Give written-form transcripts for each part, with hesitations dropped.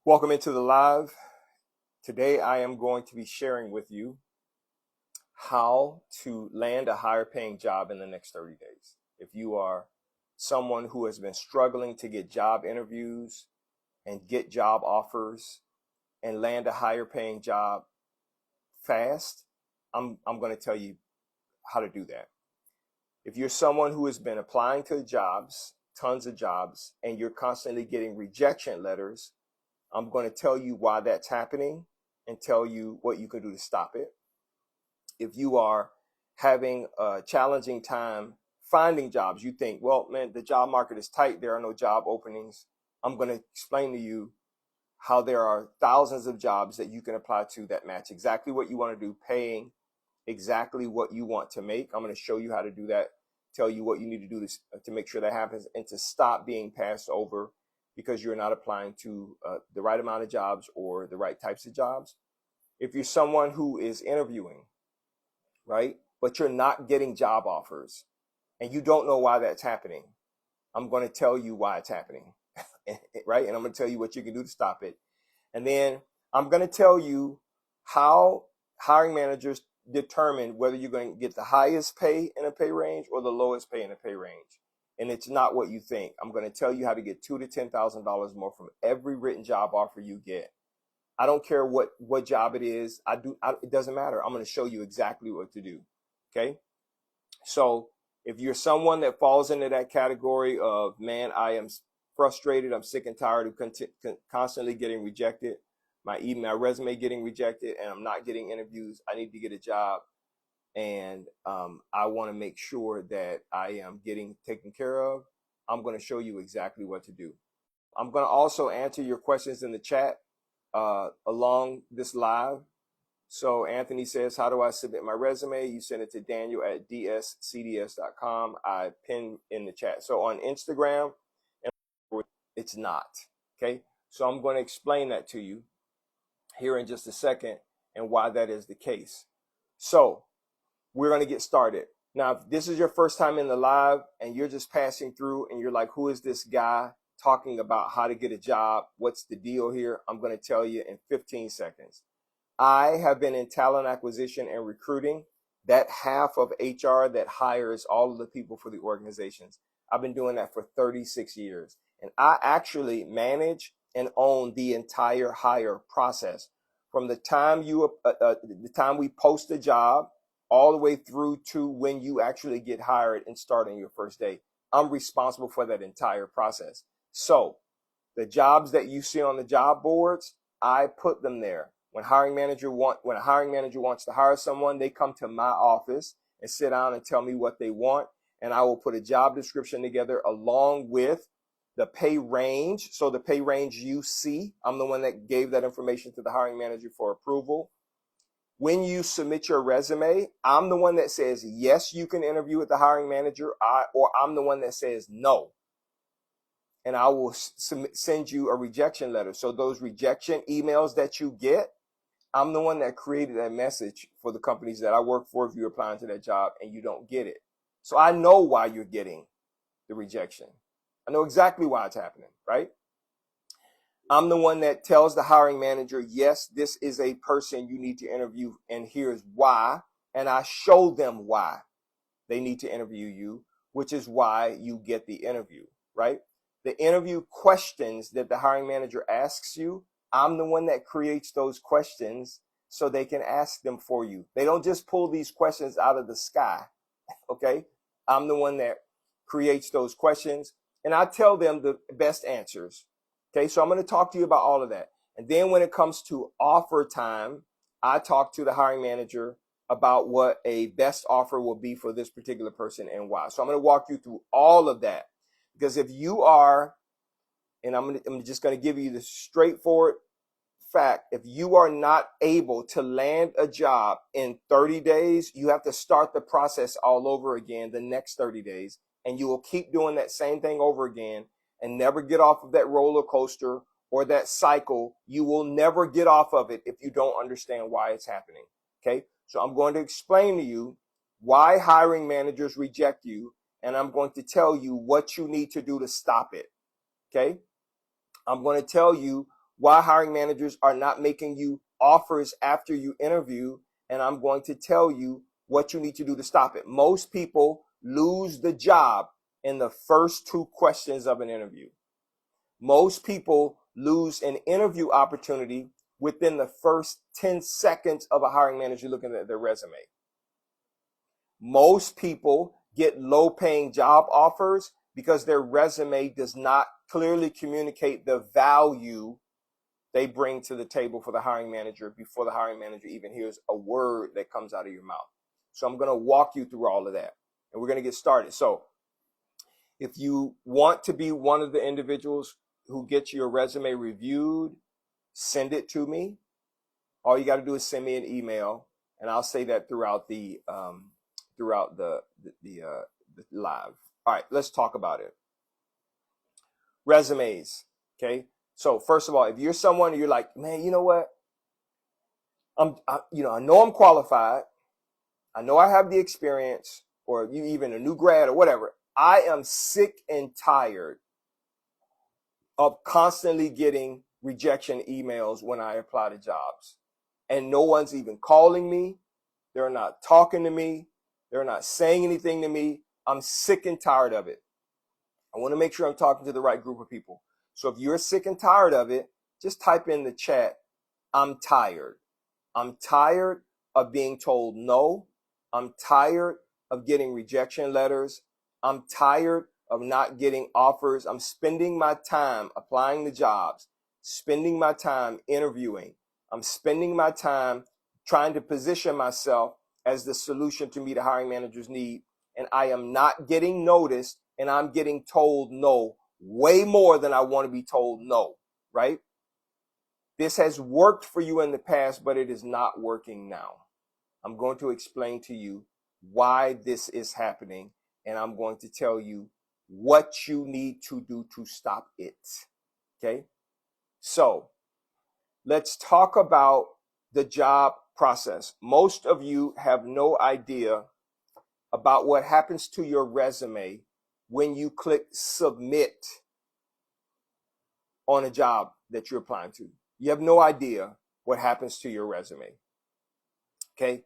Welcome into the live. Today I am going to be sharing with you how to land a higher paying job in the next 30 days. If you are someone who has been struggling to get job interviews and get job offers and land a higher paying job fast, I'm going to tell you how to do that. If you're someone who has been applying to jobs, tons of jobs, and you're constantly getting rejection letters, I'm going to tell you why that's happening and tell you what you can do to stop it. If you are having a challenging time finding jobs, you think, well, man, the job market is tight, there are no job openings. I'm going to explain to you how there are thousands of jobs that you can apply to that match exactly what you want to do, paying exactly what you want to make. I'm going to show you how to do that, tell you what you need to do to make sure that happens, and to stop being passed over because you're not applying to the right amount of jobs or the right types of jobs. If you're someone who is interviewing, right, but you're not getting job offers and you don't know why that's happening, I'm going to tell you why it's happening, right? And I'm going to tell you what you can do to stop it. And then I'm going to tell you how hiring managers determine whether you're going to get the highest pay in a pay range or the lowest pay in a pay range. And it's not what you think. I'm going to tell you how to get $2,000 to $10,000 more from every written job offer you get. I don't care what job it is. It doesn't matter. I'm going to show you exactly what to do. Okay. So if you're someone that falls into that category of, man, I am frustrated, I'm sick and tired of constantly getting rejected, my resume getting rejected, and I'm not getting interviews, I need to get a job, and I want to make sure that I am getting taken care of, I'm going to show you exactly what to do. I'm going to also answer your questions in the chat along this live. So Anthony says, how do I submit my resume? You send it to Daniel at dscds.com. I pinned in the chat. So on Instagram, it's not. Okay. So I'm going to explain that to you here in just a second and why that is the case. So we're going to get started. Now, if this is your first time in the live and you're just passing through and you're like, who is this guy talking about how to get a job? What's the deal here? I'm going to tell you in 15 seconds. I have been in talent acquisition and recruiting, that half of HR that hires all of the people for the organizations. I've been doing that for 36 years. And I actually manage and own the entire hire process from the time the time we post a job all the way through to when you actually get hired and start on your first day. I'm responsible for that entire process. So the jobs that you see on the job boards, I put them there. When a hiring manager wants to hire someone, they come to my office and sit down and tell me what they want, and I will put a job description together along with the pay range. So the pay range you see, I'm the one that gave that information to the hiring manager for approval. When you submit your resume, I'm the one that says, yes, you can interview with the hiring manager, or I'm the one that says no. And I will send you a rejection letter. So those rejection emails that you get, I'm the one that created that message for the companies that I work for if you're applying to that job and you don't get it. So I know why you're getting the rejection. I know exactly why it's happening, right? I'm the one that tells the hiring manager, yes, this is a person you need to interview, and here's why. And I show them why they need to interview you, which is why you get the interview, right? The interview questions that the hiring manager asks you, I'm the one that creates those questions so they can ask them for you. They don't just pull these questions out of the sky, okay? I'm the one that creates those questions, and I tell them the best answers. Okay, so I'm going to talk to you about all of that. And then when it comes to offer time, I talk to the hiring manager about what a best offer will be for this particular person and why. So I'm going to walk you through all of that. Because if you are, and I'm just going to give you the straightforward fact, if you are not able to land a job in 30 days, you have to start the process all over again the next 30 days. And you will keep doing that same thing over again and never get off of that roller coaster or that cycle. You will never get off of it if you don't understand why it's happening. Okay. So I'm going to explain to you why hiring managers reject you, and I'm going to tell you what you need to do to stop it. Okay. I'm going to tell you why hiring managers are not making you offers after you interview, and I'm going to tell you what you need to do to stop it. Most people lose the job in the first 2 questions of an interview. Most people lose an interview opportunity within the first 10 seconds of a hiring manager looking at their resume. Most people get low-paying job offers because their resume does not clearly communicate the value they bring to the table for the hiring manager before the hiring manager even hears a word that comes out of your mouth. So I'm going to walk you through all of that, and we're going to get started. So if you want to be one of the individuals who gets your resume reviewed, send it to me. All you got to do is send me an email, and I'll say that throughout the live. All right, let's talk about it. Resumes. Okay. So first of all, if you're someone you're like, man, you know what? I know I'm qualified. I know I have the experience, or you even a new grad or whatever. I am sick and tired of constantly getting rejection emails when I apply to jobs. And no one's even calling me. They're not talking to me. They're not saying anything to me. I'm sick and tired of it. I want to make sure I'm talking to the right group of people. So if you're sick and tired of it, just type in the chat, I'm tired. I'm tired of being told no. I'm tired of getting rejection letters. I'm tired of not getting offers. I'm spending my time applying to jobs, spending my time interviewing. I'm spending my time trying to position myself as the solution to meet a hiring manager's need. And I am not getting noticed, and I'm getting told no way more than I want to be told no, right? This has worked for you in the past, but it is not working now. I'm going to explain to you why this is happening, and I'm going to tell you what you need to do to stop it. Okay? So let's talk about the job process. Most of you have no idea about what happens to your resume when you click submit on a job that you're applying to. You have no idea what happens to your resume. Okay?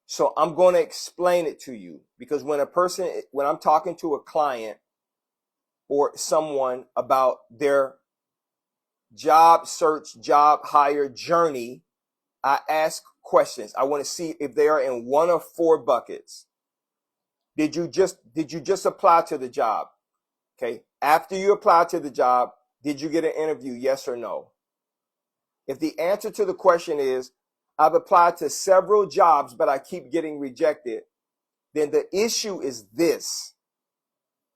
So I'm going to explain it to you, because when I'm talking to a client or someone about their job search, job hire journey, I ask questions. I want to see if they are in one of 4 buckets. Did you just apply to the job? Okay. After you apply to the job, did you get an interview? Yes or no? If the answer to the question is, I've applied to several jobs, but I keep getting rejected, then the issue is this.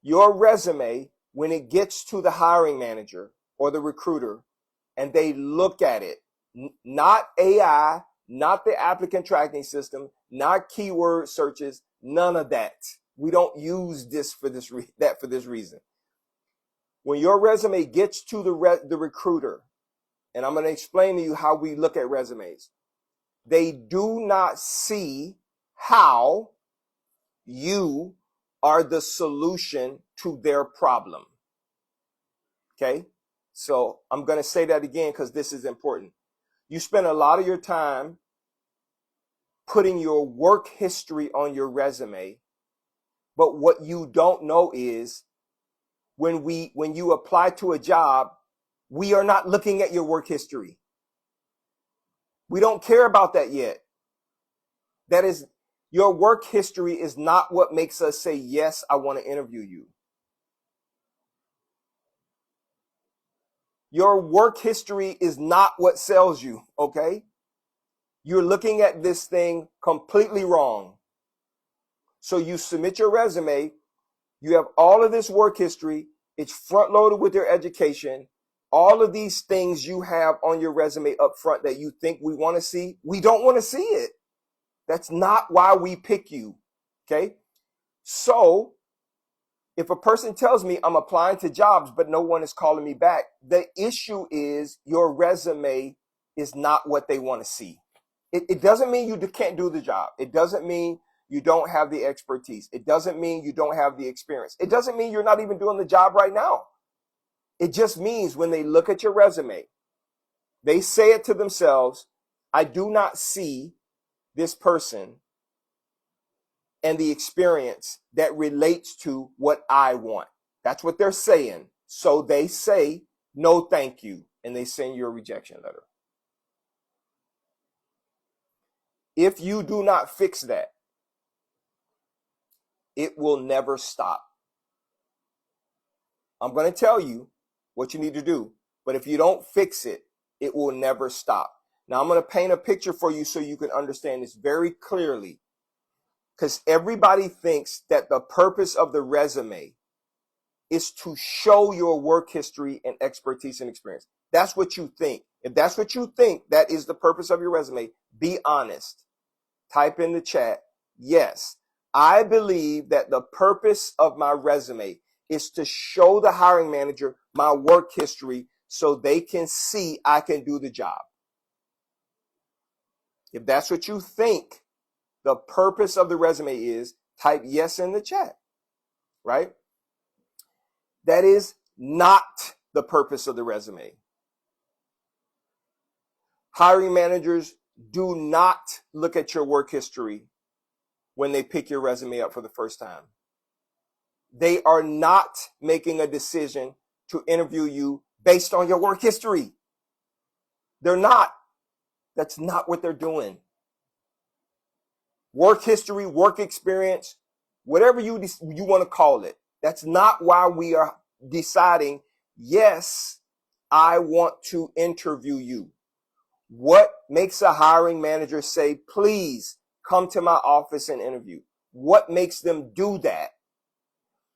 Your resume, when it gets to the hiring manager or the recruiter, and they look at it, not AI, not the applicant tracking system, not keyword searches, none of that. We don't use this for this reason. When your resume gets to the recruiter, and I'm going to explain to you how we look at resumes, they do not see how you are the solution to their problem. Okay? So I'm going to say that again because this is important. You spend a lot of your time putting your work history on your resume, but what you don't know is when you apply to a job, we are not looking at your work history. We don't care about that yet. That is, your work history is not what makes us say, yes, I want to interview you. Your work history is not what sells you, okay? You're looking at this thing completely wrong. So you submit your resume, you have all of this work history, it's front loaded with your education, all of these things you have on your resume up front that you think we want to see, we don't want to see it. That's not why we pick you, okay? So if a person tells me I'm applying to jobs, but no one is calling me back, the issue is your resume is not what they want to see. It doesn't mean you can't do the job. It doesn't mean you don't have the expertise. It doesn't mean you don't have the experience. It doesn't mean you're not even doing the job right now. It just means when they look at your resume They say it to themselves, I do not see this person and the experience that relates to what I want. That's what they're saying. So they say, no, thank you. And they send you a rejection letter. If you do not fix that, it will never stop. I'm going to tell you what you need to do, but if you don't fix it, it will never stop. Now I'm going to paint a picture for you so you can understand this very clearly, because everybody thinks that the purpose of the resume is to show your work history and expertise and experience. That's what you think. If that's what you think, that is the purpose of your resume, be honest. Type in the chat, yes, I believe that the purpose of my resume is to show the hiring manager my work history so they can see I can do the job. If that's what you think the purpose of the resume is, type yes in the chat, right? That is not the purpose of the resume. Hiring managers do not look at your work history when they pick your resume up for the first time. They are not making a decision to interview you based on your work history. They're not. That's not what they're doing. Work history, work experience, whatever you want to call it. That's not why we are deciding, yes, I want to interview you. What makes a hiring manager say, please come to my office and interview? What makes them do that?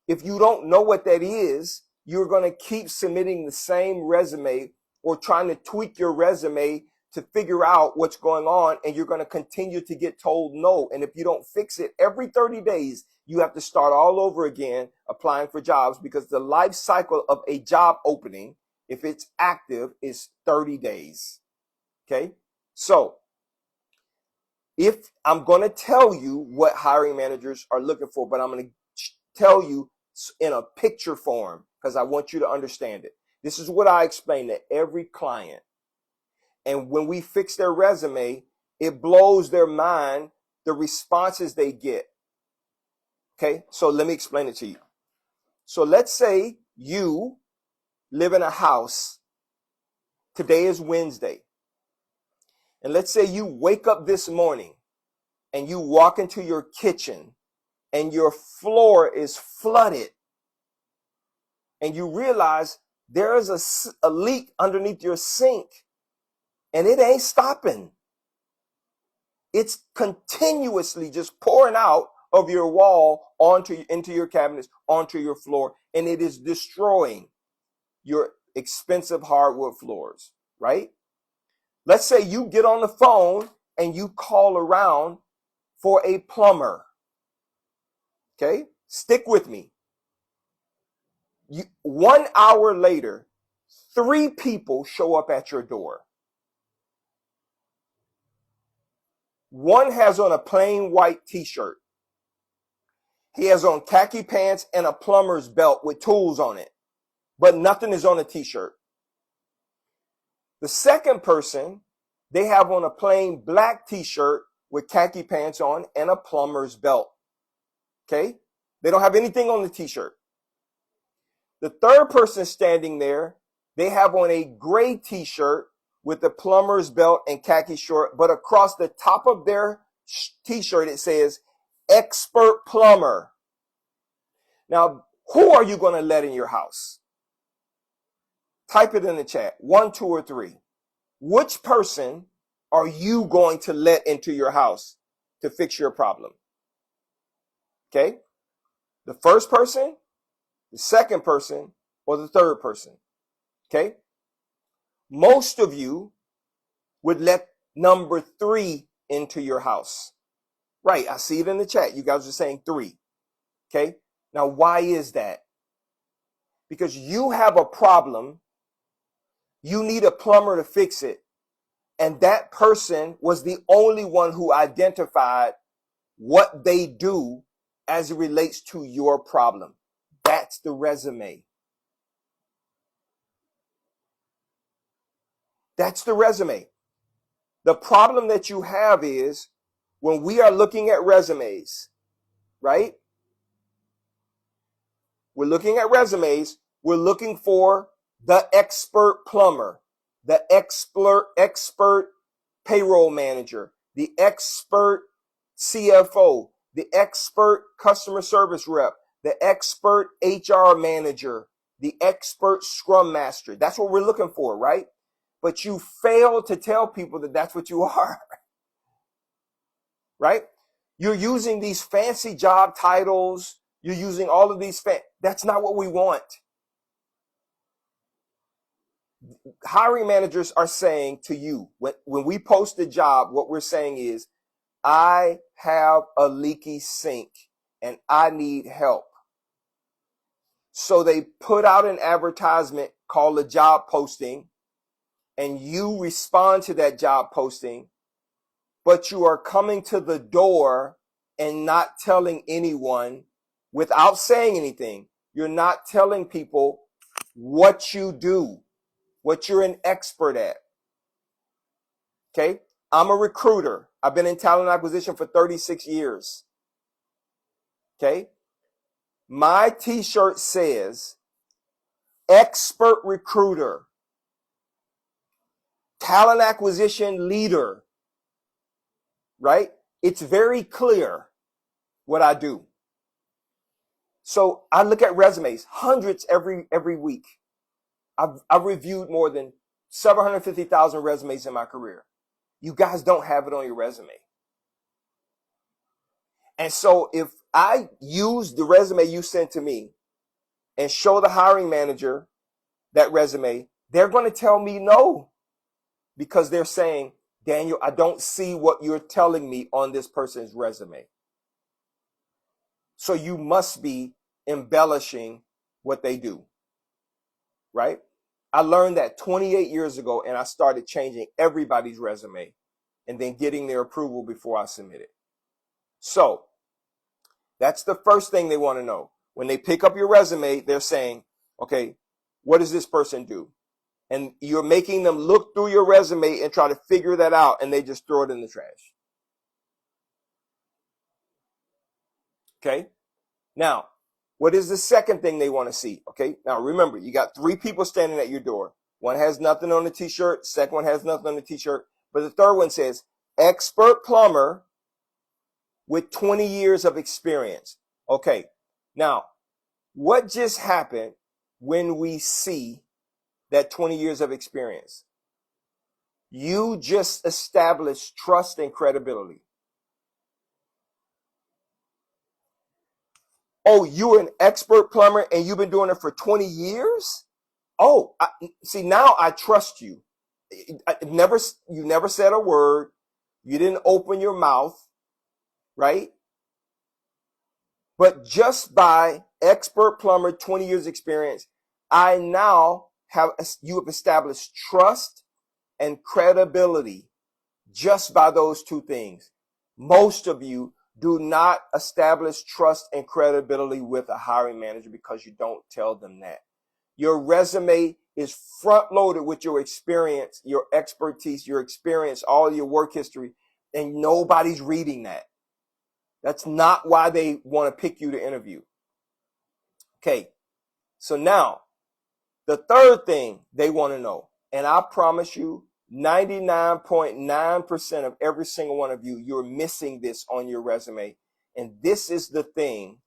If you don't know what that is, you're going to keep submitting the same resume or trying to tweak your resume to figure out what's going on, and you're going to continue to get told no. And if you don't fix it, every 30 days, you have to start all over again applying for jobs, because the life cycle of a job opening, if it's active, is 30 days. Okay? So if I'm going to tell you what hiring managers are looking for, but I'm going to tell you in a picture form because I want you to understand it. This is what I explain to every client. And when we fix their resume, it blows their mind, the responses they get. Okay, so let me explain it to you. So let's say you live in a house. Today is Wednesday. And let's say you wake up this morning and you walk into your kitchen and your floor is flooded. And you realize there is a leak underneath your sink. And it ain't stopping. It's continuously just pouring out of your wall into your cabinets, onto your floor, and it is destroying your expensive hardwood floors, right? Let's say you get on the phone and you call around for a plumber. Okay? Stick with me. 1 hour later, 3 people show up at your door. One has on a plain white t-shirt. He has on khaki pants and a plumber's belt with tools on it, but nothing is on the t-shirt. The second person, they have on a plain black t-shirt with khaki pants on and a plumber's belt. Okay? They don't have anything on the t-shirt. The third person standing there, they have on a gray t-shirt with the plumber's belt and khaki short, but across the top of their t-shirt, it says expert plumber. Now, who are you going to let in your house? Type it in the chat. 1, 2, or 3. Which person are you going to let into your house to fix your problem? Okay? The first person, the second person, or the third person? Okay? Most of you would let number 3 into your house. Right, I see it in the chat. You guys are saying 3. Okay? Now, why is that? Because you have a problem. You need a plumber to fix it. And that person was the only one who identified what they do as it relates to your problem. That's the resume. That's the resume. The problem that you have is when we are looking at resumes, right? We're looking at resumes. We're looking for the expert plumber, the expert payroll manager, the expert CFO, the expert customer service rep, the expert HR manager, the expert scrum master. That's what we're looking for, right? But you fail to tell people that that's what you are, right? You're using these fancy job titles. You're using all of these. That's not what we want. Hiring managers are saying to you, when we post a job, what we're saying is, I have a leaky sink and I need help. So they put out an advertisement called a job posting, and you respond to that job posting, but you are coming to the door and not telling anyone without saying anything. You're not telling people what you do, what you're an expert at. Okay? I'm a recruiter. I've been in talent acquisition for 36 years. Okay? My t-shirt says expert recruiter, talent acquisition leader, right? It's very clear what I do. So I look at resumes, hundreds every week. I've reviewed more than 750,000 resumes in my career. You guys don't have it on your resume. And so if I use the resume you sent to me and show the hiring manager that resume, they're going to tell me no, because they're saying, Daniel, I don't see what you're telling me on this person's resume. So you must be embellishing what they do, right? I learned that 28 years ago, and I started changing everybody's resume and then getting their approval before I submit it. So that's the first thing they want to know. When they pick up your resume, they're saying, okay, what does this person do? And you're making them look through your resume and try to figure that out, and they just throw it in the trash. Okay? Now, what is the second thing they want to see? Okay? Now, remember, you got 3 people standing at your door. One has nothing on the t-shirt. Second one has nothing on the t-shirt. But the third one says, expert plumber with 20 years of experience. Okay. Now, what just happened when we see that 20 years of experience? You just established trust and credibility. Oh, you're an expert plumber and you've been doing it for 20 years? Oh, see, now I trust you. You never said a word. You didn't open your mouth, right? But just by expert plumber, 20 years experience, you have established trust and credibility just by those 2 things. Most of you do not establish trust and credibility with a hiring manager because you don't tell them that. Your resume is front loaded with your experience, your expertise, your experience, all your work history, and nobody's reading that. That's not why they want to pick you to interview. Okay, so now the third thing they want to know, and I promise you 99.9% of every single one of you, you're missing this on your resume. And this is the thing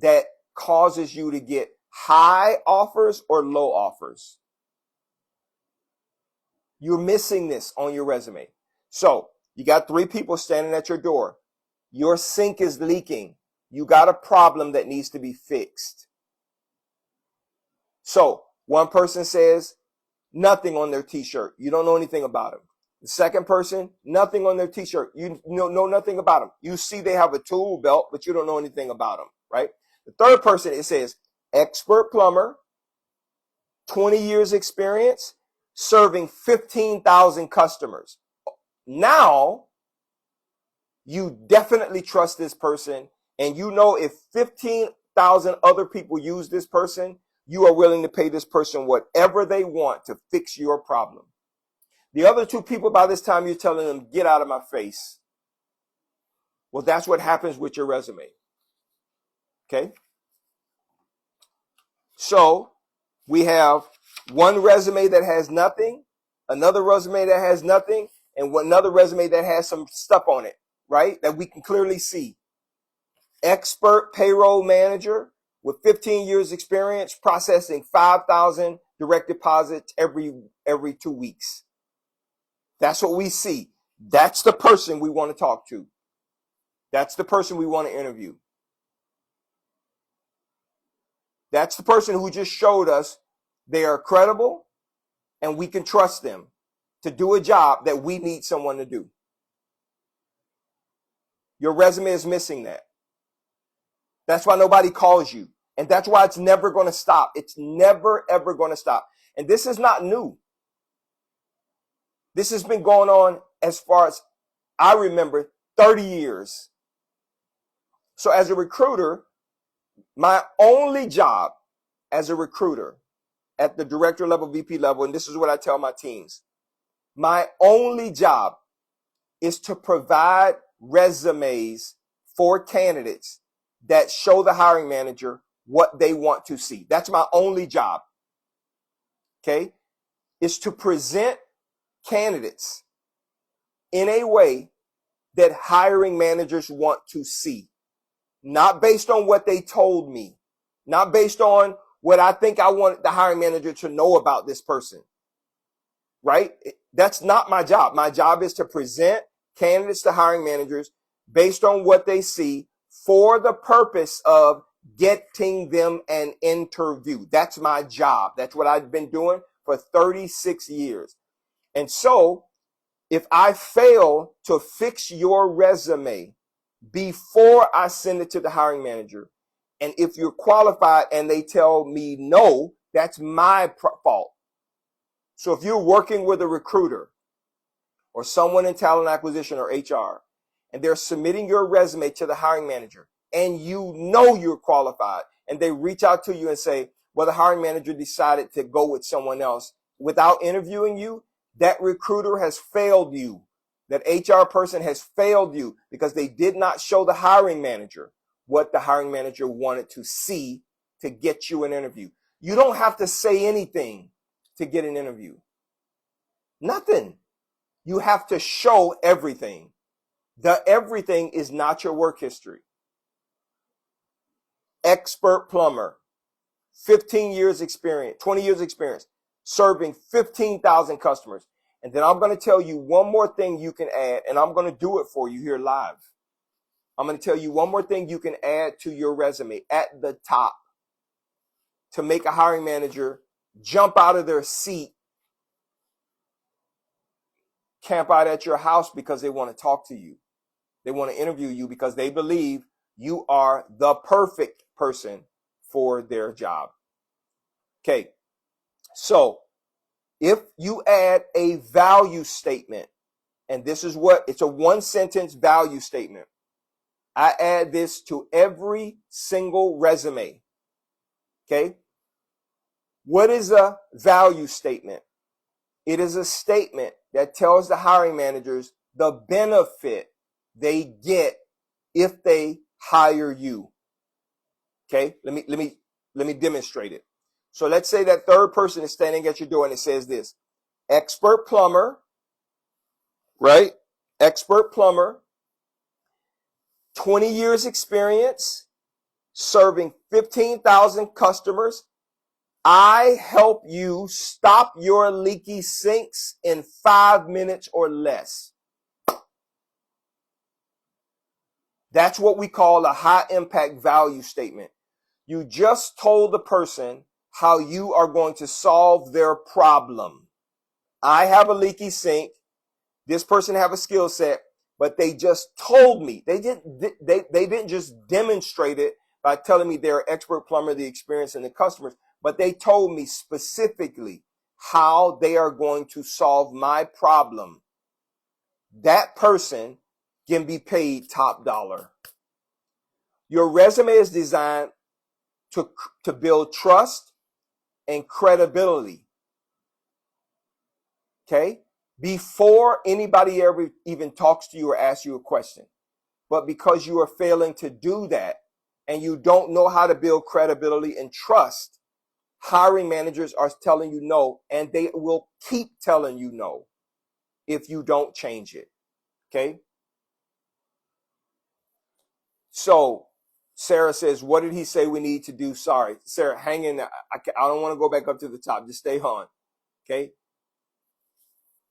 that causes you to get high offers or low offers. You're missing this on your resume. So you got 3 people standing at your door. Your sink is leaking. You got a problem that needs to be fixed. So one person says nothing on their t-shirt. You don't know anything about them. The second person, nothing on their t-shirt. You know nothing about them. You see they have a tool belt, but you don't know anything about them, right? The third person, it says expert plumber, 20 years experience, serving 15,000 customers. Now, you definitely trust this person, and you know if 15,000 other people use this person, you are willing to pay this person whatever they want to fix your problem. The other two people, by this time, you're telling them, get out of my face. Well, that's what happens with your resume. Okay? So we have one resume that has nothing, another resume that has nothing, and another resume that has some stuff on it, right? That we can clearly see. Expert payroll manager with 15 years experience processing 5,000 direct deposits every 2 weeks. That's what we see. That's the person we want to talk to. That's the person we want to interview. That's the person who just showed us they are credible and we can trust them to do a job that we need someone to do. Your resume is missing that. That's why nobody calls you. And that's why it's never going to stop. It's never, ever going to stop. And this is not new. This has been going on as far as I remember, 30 years. So as a recruiter, my only job as a recruiter at the director level, VP level, and this is what I tell my teams, my only job is to provide resumes for candidates that show the hiring manager what they want to see. That's my only job. Okay? Is to present candidates in a way that hiring managers want to see. Not based on what they told me. Not based on what I think I want the hiring manager to know about this person. Right? That's not my job. My job is to present candidates to hiring managers based on what they see for the purpose of getting them an interview. That's my job. That's what I've been doing for 36 years. And so if I fail to fix your resume before I send it to the hiring manager, and if you're qualified and they tell me no, that's my fault. So if you're working with a recruiter or someone in talent acquisition or HR, and they're submitting your resume to the hiring manager, and you know you're qualified, and they reach out to you and say, well, the hiring manager decided to go with someone else without interviewing you, that recruiter has failed you. That HR person has failed you because they did not show the hiring manager what the hiring manager wanted to see to get you an interview. You don't have to say anything to get an interview. Nothing. You have to show everything. The everything is not your work history. Expert plumber, 15 years experience, 20 years experience, serving 15,000 customers. And then I'm going to tell you one more thing you can add, and I'm going to do it for you here live. I'm going to tell you one more thing you can add to your resume at the top to make a hiring manager jump out of their seat, camp out at your house because they want to talk to you. They want to interview you because they believe you are the perfect person for their job. Okay, so if you add a value statement, and this is what, it's a one-sentence value statement. I add this to every single resume. Okay? What is a value statement? It is a statement that tells the hiring managers the benefit they get if they hire you. Okay? Let me demonstrate it. So let's say that third person is standing at your door and it says this: expert plumber, right? Expert plumber, 20 years experience, serving 15,000 customers. I help you stop your leaky sinks in 5 minutes or less. That's what we call a high impact value statement. You just told the person how you are going to solve their problem. I have a leaky sink. This person have a skill set, but they just told me. They didn't just demonstrate it by telling me they're an expert plumber, the experience, and the customers, but they told me specifically how they are going to solve my problem. That person can be paid top dollar. Your resume is designed to build trust and credibility. Okay? before anybody ever even talks to you or asks you a question. But because you are failing to do that and you don't know how to build credibility and trust, hiring managers are telling you no, and they will keep telling you no if you don't change it. Okay? So Sarah says, what did he say we need to do? Sorry, Sarah, hang in there. I don't want to go back up to the top. Just stay on. Okay?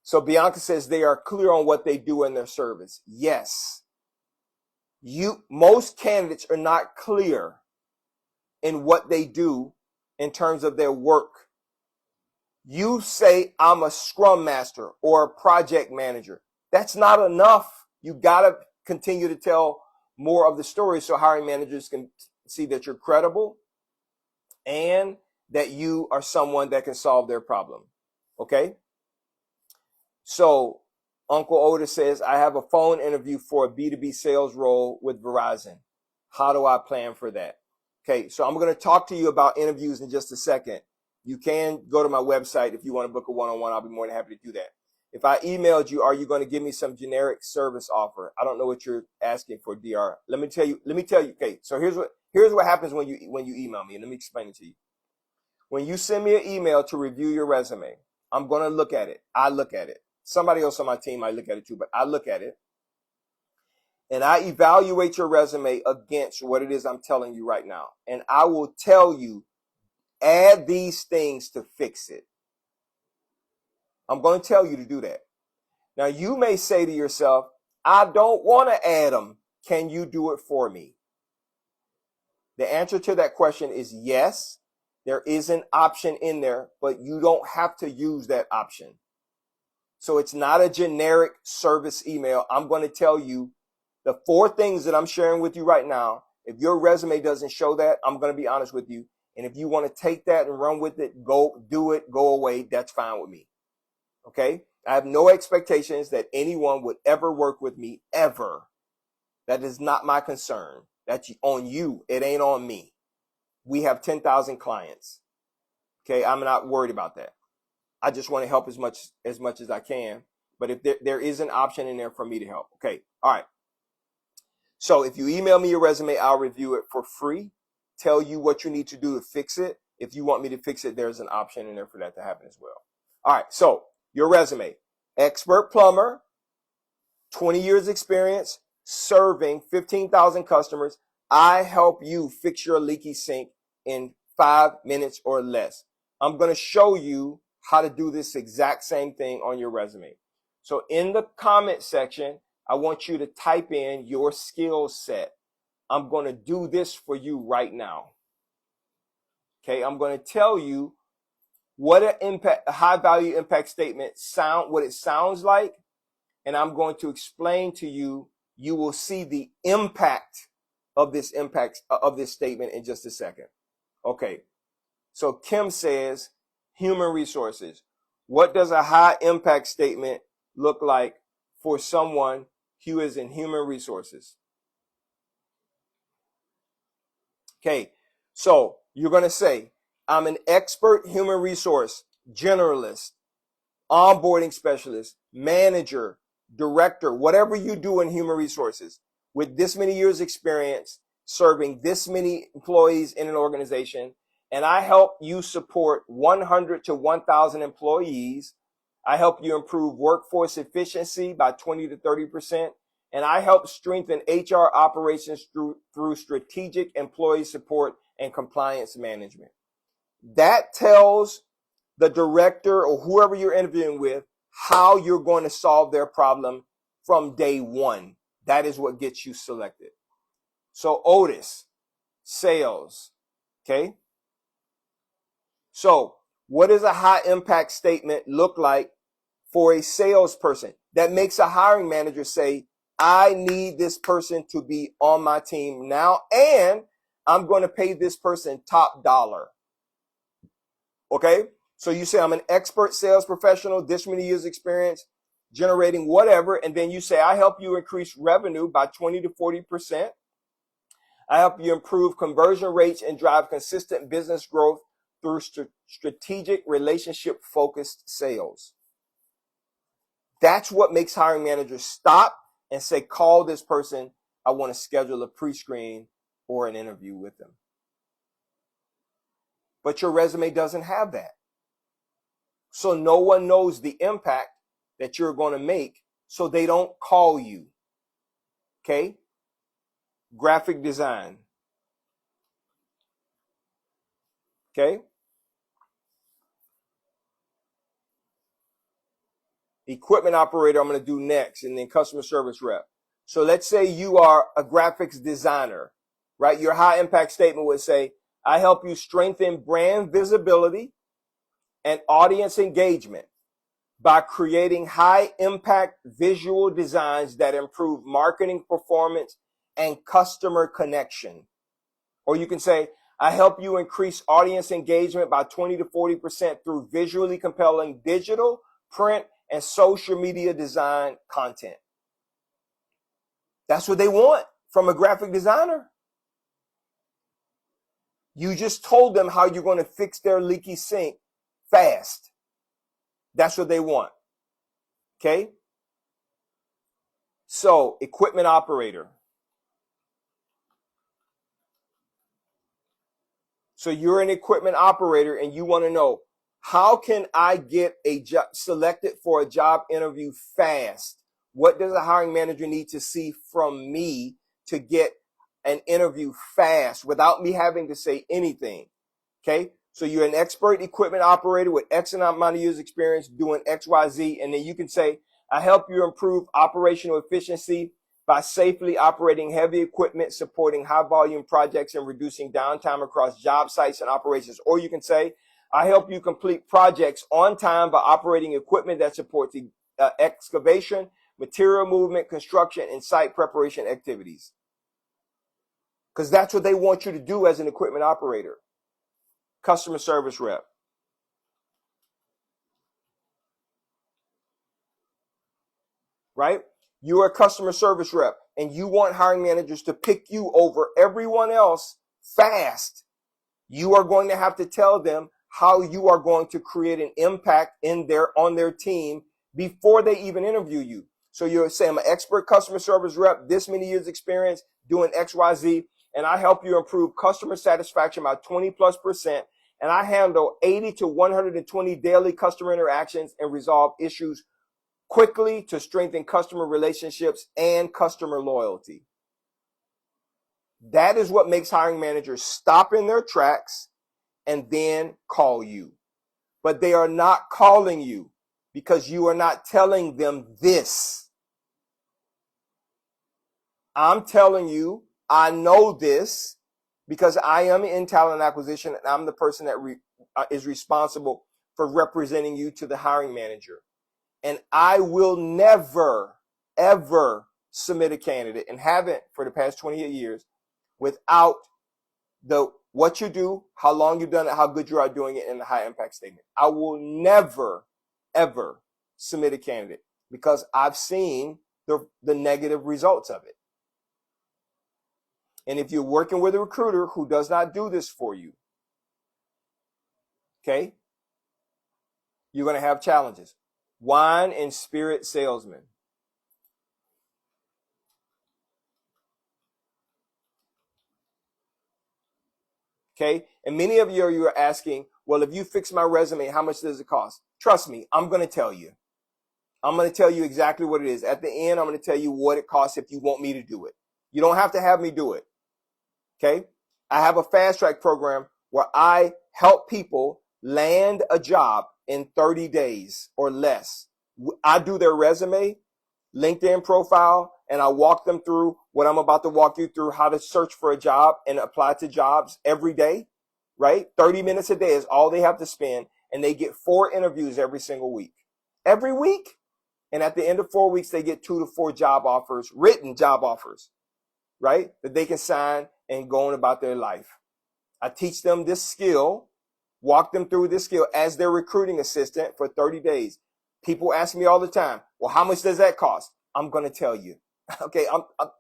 So Bianca says they are clear on what they do in their service. Yes. Most candidates are not clear in what they do in terms of their work. You say, I'm a scrum master or a project manager. That's not enough. You got to continue to tell more of the story so hiring managers can see that you're credible and that you are someone that can solve their problem. Okay? So Uncle Otis says, I have a phone interview for a B2B sales role with Verizon. How do I plan for that? Okay, so I'm going to talk to you about interviews in just a second. You can go to my website if you want to book a one-on-one. I'll be more than happy to do that. If I emailed you, are you going to give me some generic service offer? I don't know what you're asking for, DR. Let me tell you. Okay, so here's what happens when you email me, and let me explain it to you. When you send me an email to review your resume, I'm going to look at it. I look at it. Somebody else on my team might look at it too, but I look at it. And I evaluate your resume against what it is I'm telling you right now. And I will tell you, add these things to fix it. I'm going to tell you to do that. Now, you may say to yourself, I don't want to add them. Can you do it for me? The answer to that question is yes. There is an option in there, but you don't have to use that option. So it's not a generic service email. I'm going to tell you the 4 things that I'm sharing with you right now. If your resume doesn't show that, I'm going to be honest with you. And if you want to take that and run with it, go do it, go away. That's fine with me. Okay? I have no expectations that anyone would ever work with me, ever. That is not my concern. That's on you. It ain't on me. We have 10,000 clients. Okay? I'm not worried about that. I just want to help as much as I can. But if there is an option in there for me to help. Okay. All right. So if you email me your resume, I'll review it for free. Tell you what you need to do to fix it. If you want me to fix it, there's an option in there for that to happen as well. All right. So your resume, expert plumber, 20 years experience, serving 15,000 customers. I help you fix your leaky sink in 5 minutes or less. I'm going to show you how to do this exact same thing on your resume. So in the comment section, I want you to type in your skill set. I'm going to do this for you right now. Okay, I'm going to tell you what a high value impact statement what it sounds like, and I'm going to explain to you. You will see the impact of this statement in just a second. Okay. So Kim says, human resources. What does a high impact statement look like for someone who is in human resources? Okay, so you're going to say, I'm an expert human resource, generalist, onboarding specialist, manager, director, whatever you do in human resources, with this many years experience, serving this many employees in an organization, and I help you support 100 to 1,000 employees. I help you improve workforce efficiency by 20 to 30%. And I help strengthen HR operations through strategic employee support and compliance management. That tells the director or whoever you're interviewing with how you're going to solve their problem from day one. That is what gets you selected. So Otis, sales, okay? So what does a high impact statement look like for a salesperson? That makes a hiring manager say, I need this person to be on my team now, and I'm going to pay this person top dollar. Okay? So you say, I'm an expert sales professional, this many years experience, generating whatever, and then you say, I help you increase revenue by 20 to 40%. I help you improve conversion rates and drive consistent business growth through strategic relationship-focused sales. That's what makes hiring managers stop and say, call this person. I want to schedule a pre-screen or an interview with them. But your resume doesn't have that. So no one knows the impact that you're going to make, so they don't call you. Okay? Graphic design. Okay? Equipment operator, I'm going to do next, and then customer service rep. So let's say you are a graphics designer, right? Your high impact statement would say, I help you strengthen brand visibility and audience engagement by creating high impact visual designs that improve marketing performance and customer connection. Or you can say, I help you increase audience engagement by 20 to 40% through visually compelling digital, print, and social media design content. That's what they want from a graphic designer. You just told them how you're going to fix their leaky sink fast. That's what they want. Okay? So, equipment operator. So you're an equipment operator and you want to know, how can I get a job selected for a job interview fast? What does a hiring manager need to see from me to get an interview fast without me having to say anything? Okay. So you're an expert equipment operator with X amount of years experience doing X, Y, Z. And then you can say, I help you improve operational efficiency by safely operating heavy equipment, supporting high volume projects and reducing downtime across job sites and operations. Or you can say, I help you complete projects on time by operating equipment that supports the excavation, material movement, construction, and site preparation activities. Because that's what they want you to do as an equipment operator. Customer service rep. Right? You're a customer service rep and you want hiring managers to pick you over everyone else fast. You are going to have to tell them how you are going to create an impact on their team before they even interview you. So you're saying, I'm an expert customer service rep, this many years experience doing X, Y, Z, and I help you improve customer satisfaction by 20+%. And I handle 80 to 120 daily customer interactions and resolve issues quickly to strengthen customer relationships and customer loyalty. That is what makes hiring managers stop in their tracks and then call you. But they are not calling you because you are not telling them this. I'm telling you, I know this because I am in talent acquisition and I'm the person that is responsible for representing you to the hiring manager. And I will never, ever submit a candidate, and haven't for the past 28 years, without what you do, how long you've done it, how good you are doing it, and the high impact statement. I will never, ever submit a candidate because I've seen the negative results of it. And if you're working with a recruiter who does not do this for you, okay, you're going to have challenges. Wine and spirit salesman. Okay, and many of you are asking, well, if you fix my resume, how much does it cost? Trust me, I'm going to tell you. I'm going to tell you exactly what it is. At the end, I'm going to tell you what it costs if you want me to do it. You don't have to have me do it. Okay, I have a fast track program where I help people land a job in 30 days or less. I do their resume, LinkedIn profile, and I walk them through what I'm about to walk you through, how to search for a job and apply to jobs every day, right? 30 minutes a day is all they have to spend, and they get 4 interviews every single week. Every week. And at the end of 4 weeks, they get 2 to 4 job offers, written job offers, right? That they can sign and go on about their life. I teach them this skill, walk them through this skill as their recruiting assistant for 30 days. People ask me all the time, well, how much does that cost? I'm going to tell you. Okay,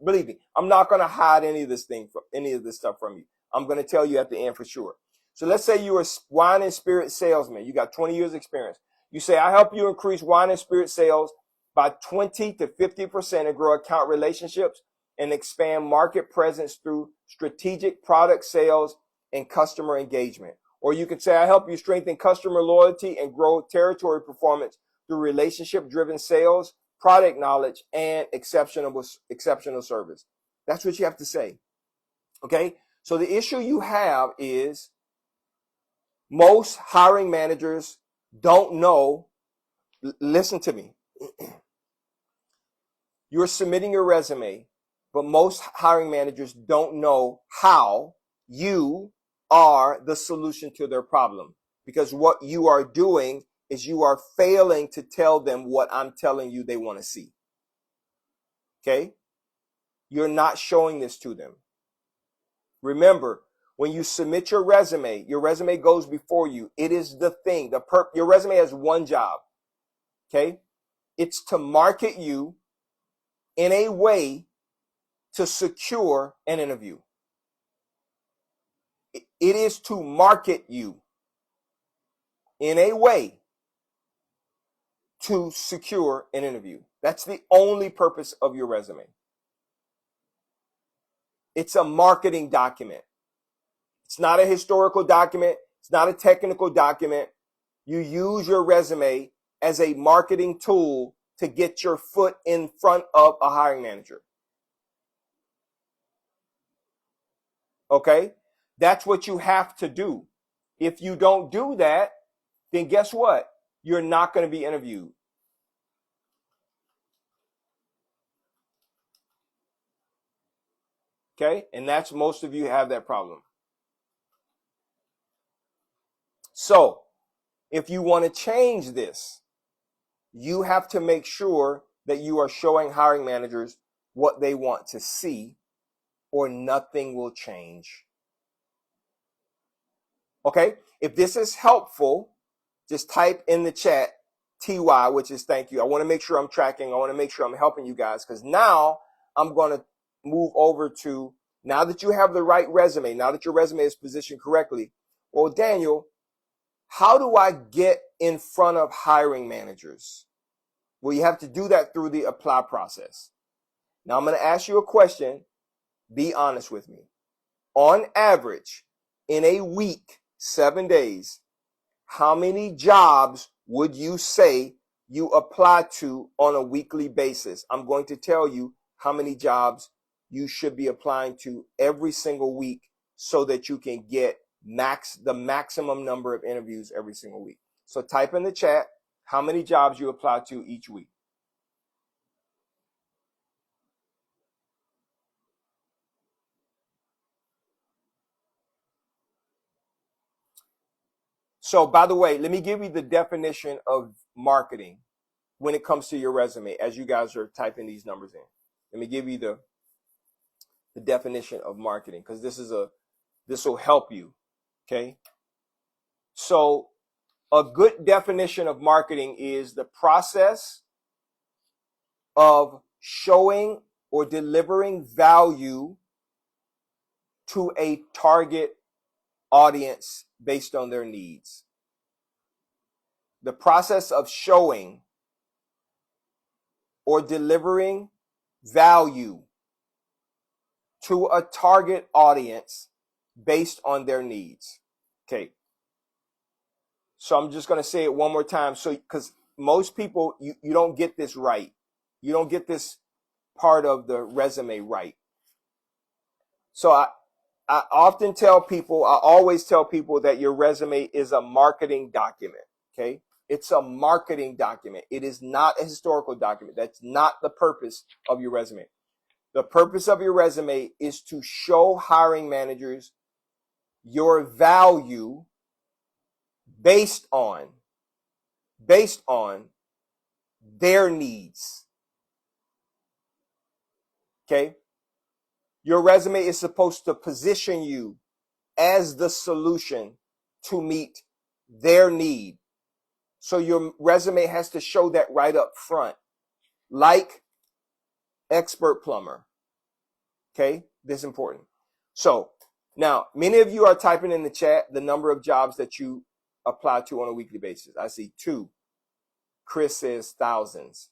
believe me, I'm not going to hide any of this stuff from you. I'm going to tell you at the end for sure. So let's say you're a wine and spirit salesman. You got 20 years experience. You say, I help you increase wine and spirit sales by 20 to 50% and grow account relationships and expand market presence through strategic product sales and customer engagement. Or you could say, I help you strengthen customer loyalty and grow territory performance through relationship-driven sales, product knowledge, and exceptional service. That's what you have to say. Okay? So the issue you have is most hiring managers don't know. Listen to me. You're submitting your resume, but most hiring managers don't know how you are the solution to their problem, because what you are doing is you are failing to tell them what I'm telling you they want to see. Okay? You're not showing this to them. Remember, when you submit your resume goes before you. It is the thing. Your resume has one job. Okay? It's to market you in a way to secure an interview. It is to market you in a way to secure an interview. That's the only purpose of your resume. It's a marketing document. It's not a historical document. It's not a technical document. You use your resume as a marketing tool to get your foot in front of a hiring manager. Okay? That's what you have to do. If you don't do that, then guess what? You're not going to be interviewed. Okay? And that's, most of you have that problem. So, if you want to change this, you have to make sure that you are showing hiring managers what they want to see, or nothing will change. Okay? If this is helpful, just type in the chat TY, which is thank you. I want to make sure I'm tracking. I want to make sure I'm helping you guys, because now I'm going to move over to, now that you have the right resume, now that your resume is positioned correctly, well, Daniel, how do I get in front of hiring managers? Well, you have to do that through the apply process. Now, I'm going to ask you a question. Be honest with me. On average, in a week, 7 days, how many jobs would you say you apply to on a weekly basis? I'm going to tell you how many jobs you should be applying to every single week so that you can get the maximum number of interviews every single week. So type in the chat how many jobs you apply to each week. So, by the way, let me give you the definition of marketing when it comes to your resume as you guys are typing these numbers in. Let me give you the definition of marketing, because this will help you. Okay? So, a good definition of marketing is the process of showing or delivering value to a target audience based on their needs. The process of showing or delivering value to a target audience based on their needs. Okay. So I'm just going to say it one more time. So, because most people, you don't get this right. You don't get this part of the resume right. So I often tell people, I always tell people that your resume is a marketing document. Okay. It's a marketing document. It is not a historical document. That's not the purpose of your resume. The purpose of your resume is to show hiring managers your value based on their needs. Okay? Your resume is supposed to position you as the solution to meet their need. So your resume has to show that right up front. Like expert plumber. Okay? This is important. So now, many of you are typing in the chat the number of jobs that you apply to on a weekly basis. I see 2. Chris says thousands.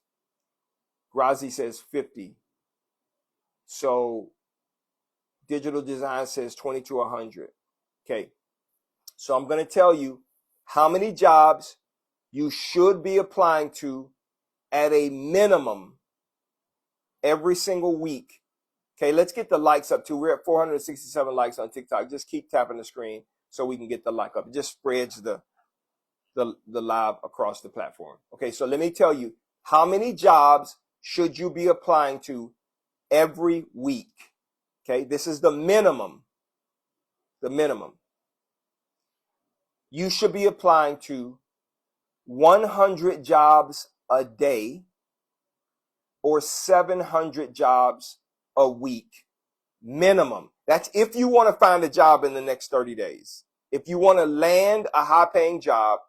Grazi says 50. So digital design says 20 to 100. Okay. So I'm going to tell you how many jobs you should be applying to at a minimum every single week. Okay, let's get the likes up too. We're at 467 likes on TikTok. Just keep tapping the screen so we can get the like up. It just spreads the live across the platform. Okay, so let me tell you, how many jobs should you be applying to every week? Okay, this is the minimum. The minimum. You should be applying to 100 jobs a day or 700 jobs a week minimum. That's if you want to find a job in the next 30 days. If you want to land a high-paying job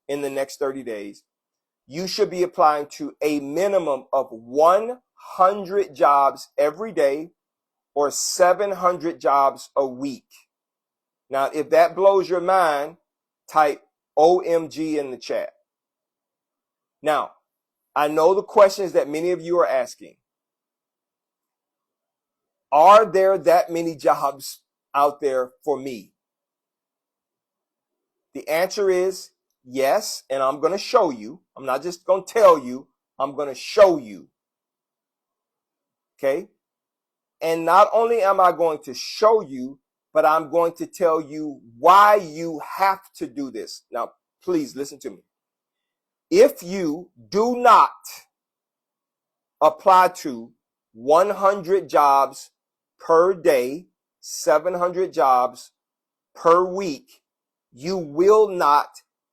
in the next 30 days, you should be applying to a minimum of 100 jobs every day or 700 jobs a week. Now, if that blows your mind, type OMG in the chat. Now, I know the questions that many of you are asking. Are there that many jobs out there for me? The answer is yes, and I'm going to show you. I'm not just going to tell you, I'm going to show you. Okay? And not only am I going to show you, but I'm going to tell you why you have to do this. Now, please listen to me. If you do not apply to 100 jobs per day, 700 jobs per week, you will not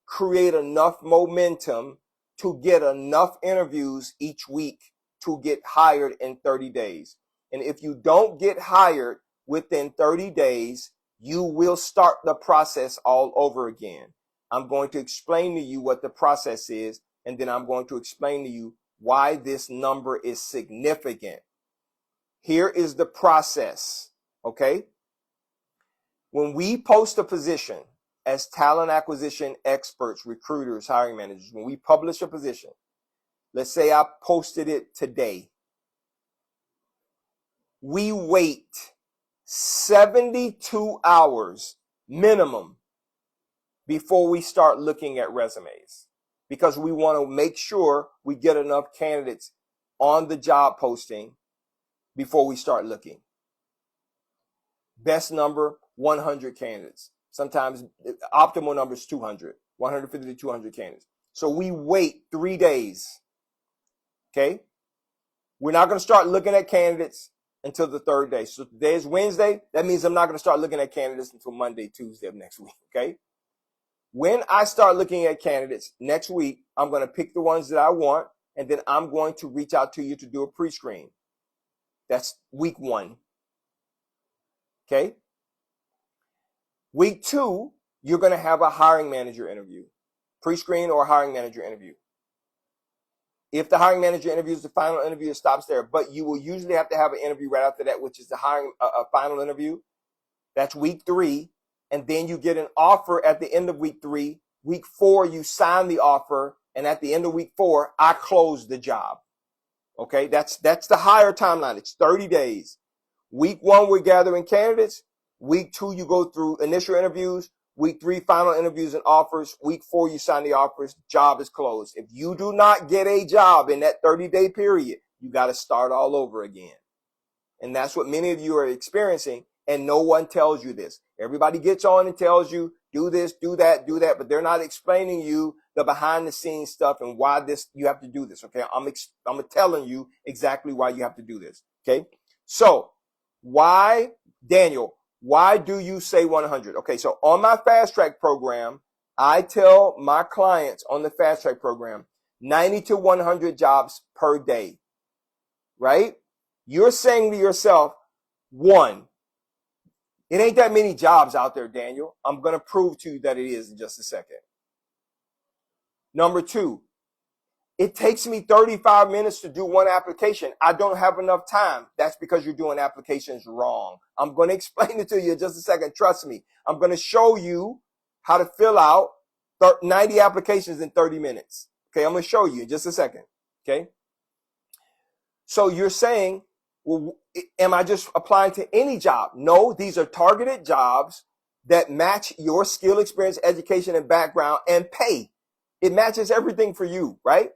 create enough momentum to get enough interviews each week to get hired in 30 days. And if you don't get hired within 30 days, you will start the process all over again. I'm going to explain to you what the process is, and then I'm going to explain to you why this number is significant. Here is the process, okay? When we post a position as talent acquisition experts, recruiters, hiring managers, when we publish a position, let's say I posted it today, we wait 72 hours minimum before we start looking at resumes, because we want to make sure we get enough candidates on the job posting before we start looking. Best number, 100 candidates. Sometimes optimal number is 200, 150 to 200 candidates. So we wait 3 days. Okay? We're not going to start looking at candidates until the third day. So today is Wednesday. That means I'm not going to start looking at candidates until Monday, Tuesday of next week. Okay? When I start looking at candidates next week, I'm going to pick the ones that I want, and then I'm going to reach out to you to do a pre-screen. That's week 1. Okay? Week 2, you're going to have a hiring manager interview, pre-screen or hiring manager interview. If the hiring manager interviews, the final interview, it stops there. But you will usually have to have an interview right after that, which is the final interview. That's week 3. And then you get an offer at the end of week 3. Week 4, you sign the offer. And at the end of week 4, I close the job. Okay, that's the higher timeline. It's 30 days. Week 1, we're gathering candidates. Week 2, you go through initial interviews. Week 3, final interviews and offers. Week 4, you sign the offers. Job is closed. If you do not get a job in that 30-day period, you got to start all over again. And that's what many of you are experiencing, and no one tells you this. Everybody gets on and tells you, do this, do that, but they're not explaining you the behind-the-scenes stuff and why this you have to do this, okay? I'm telling you exactly why you have to do this, okay? So, why, Daniel, why do you say 100? Okay, so on my Fast Track program, I tell my clients on the Fast Track program, 90 to 100 jobs per day, right? You're saying to yourself, 1, it ain't that many jobs out there, Daniel. I'm going to prove to you that it is in just a second. Number 2, it takes me 35 minutes to do one application. I don't have enough time. That's because you're doing applications wrong. I'm going to explain it to you in just a second. Trust me. I'm going to show you how to fill out 90 applications in 30 minutes. Okay, I'm going to show you in just a second. Okay. So you're saying, well, am I just applying to any job? No, these are targeted jobs that match your skill, experience, education, and background and pay. It matches everything for you, right?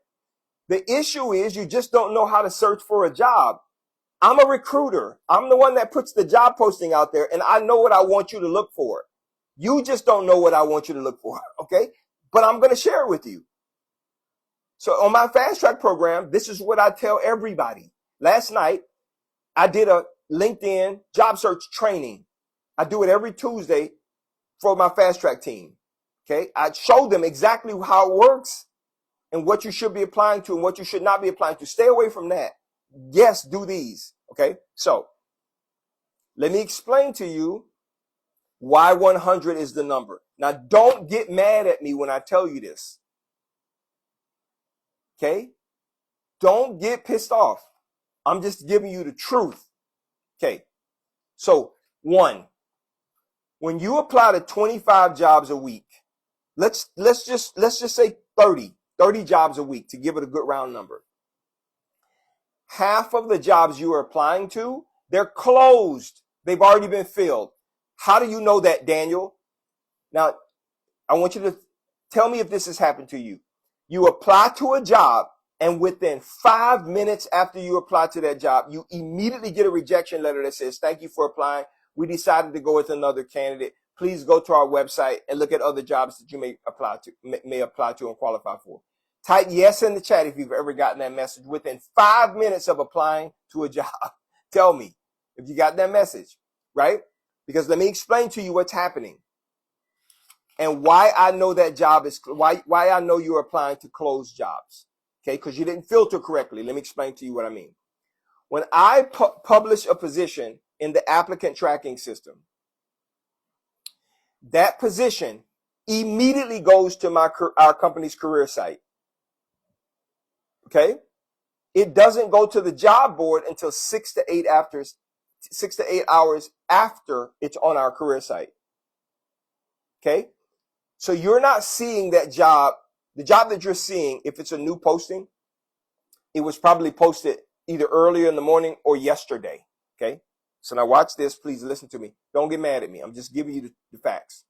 The issue is you just don't know how to search for a job. I'm a recruiter. I'm the one that puts the job posting out there, and I know what I want you to look for. You just don't know what I want you to look for, okay? But I'm going to share it with you. So on my fast track program, this is what I tell everybody. Last night, I did a LinkedIn job search training. I do it every Tuesday for my fast track team. Okay. I show them exactly how it works and what you should be applying to and what you should not be applying to. Stay away from that. Yes, do these. Okay. So let me explain to you why 100 is the number. Now, don't get mad at me when I tell you this. Okay. Don't get pissed off. I'm just giving you the truth. Okay. So 1, when you apply to 25 jobs a week, let's just say 30 jobs a week to give it a good round number. Half of the jobs you are applying to, they're closed. They've already been filled. How do you know that, Daniel? Now, I want you to tell me if this has happened to you. You apply to a job, and within 5 minutes after you apply to that job, you immediately get a rejection letter that says, thank you for applying. We decided to go with another candidate. Please go to our website and look at other jobs that you may apply to and qualify for. Type yes in the chat if you've ever gotten that message within 5 minutes of applying to a job. Tell me if you got that message, right? Because let me explain to you what's happening and why I know that job is, why I know you're applying to closed jobs. Okay, because you didn't filter correctly. Let me explain to you what I mean. When I publish a position in the applicant tracking system, that position immediately goes to our company's career site. Okay, it doesn't go to the job board until 6 to 8 hours after it's on our career site. Okay, so you're not seeing that job. The job that you're seeing, if it's a new posting, it was probably posted either earlier in the morning or yesterday. Okay. So now watch this. Please listen to me. Don't get mad at me. I'm just giving you the facts.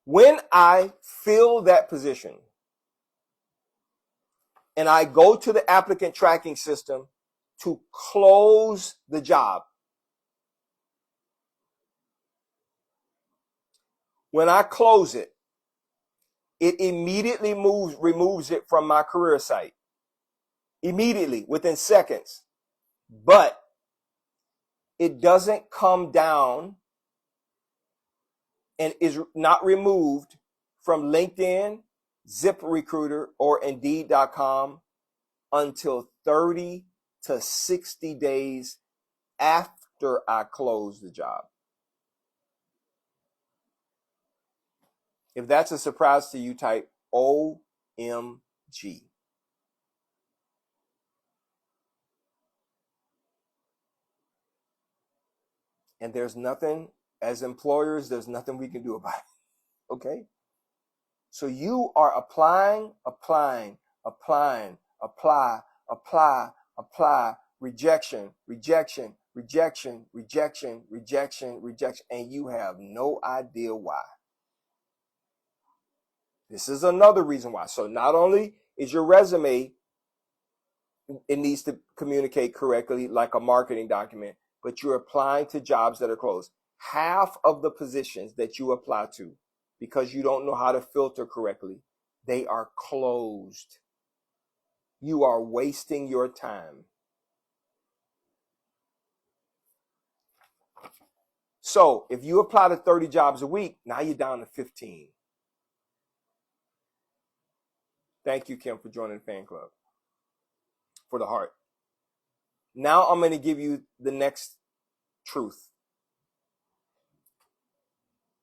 When I fill that position and I go to the applicant tracking system to close the job, when I close it, it immediately removes it from my career site. Immediately, within seconds. But it doesn't come down and is not removed from LinkedIn, ZipRecruiter, or Indeed.com until 30 to 60 days after I close the job. If that's a surprise to you, type OMG. And there's nothing, as employers, there's nothing we can do about it. Okay? So you are applying, rejection, and you have no idea why. This is another reason why. So not only is your resume, it needs to communicate correctly like a marketing document, but you're applying to jobs that are closed. Half of the positions that you apply to, because you don't know how to filter correctly, they are closed. You are wasting your time. So if you apply to 30 jobs a week, now you're down to 15. Thank you, Kim, for joining the fan club. For the heart. Now I'm going to give you the next truth.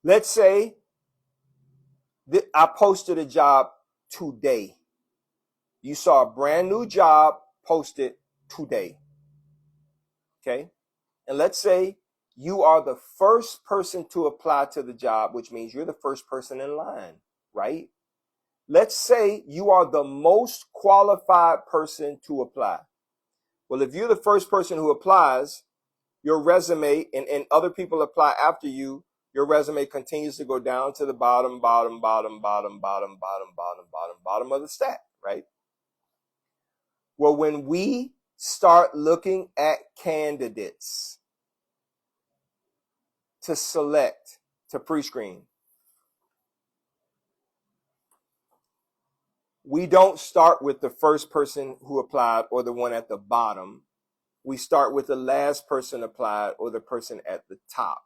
Let's say that I posted a job today. You saw a brand new job posted today. Okay? And let's say you are the first person to apply to the job, which means you're the first person in line, right? Let's say you are the most qualified person to apply. Well, if you're the first person who applies, your resume and other people apply after you, your resume continues to go down to the bottom of the stack, right? Well, when we start looking at candidates to select, to pre-screen, we don't start with the first person who applied or the one at the bottom. We start with the last person applied or the person at the top.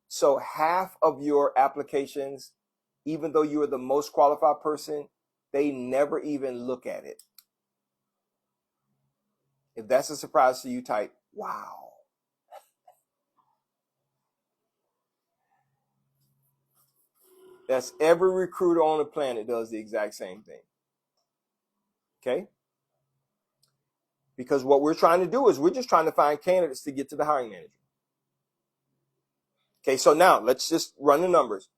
So half of your applications, even though you are the most qualified person, they never even look at it. If that's a surprise to you, type, wow. That's every recruiter on the planet does the exact same thing. Okay? Because what we're trying to do is we're just trying to find candidates to get to the hiring manager. Okay, so now let's just run the numbers.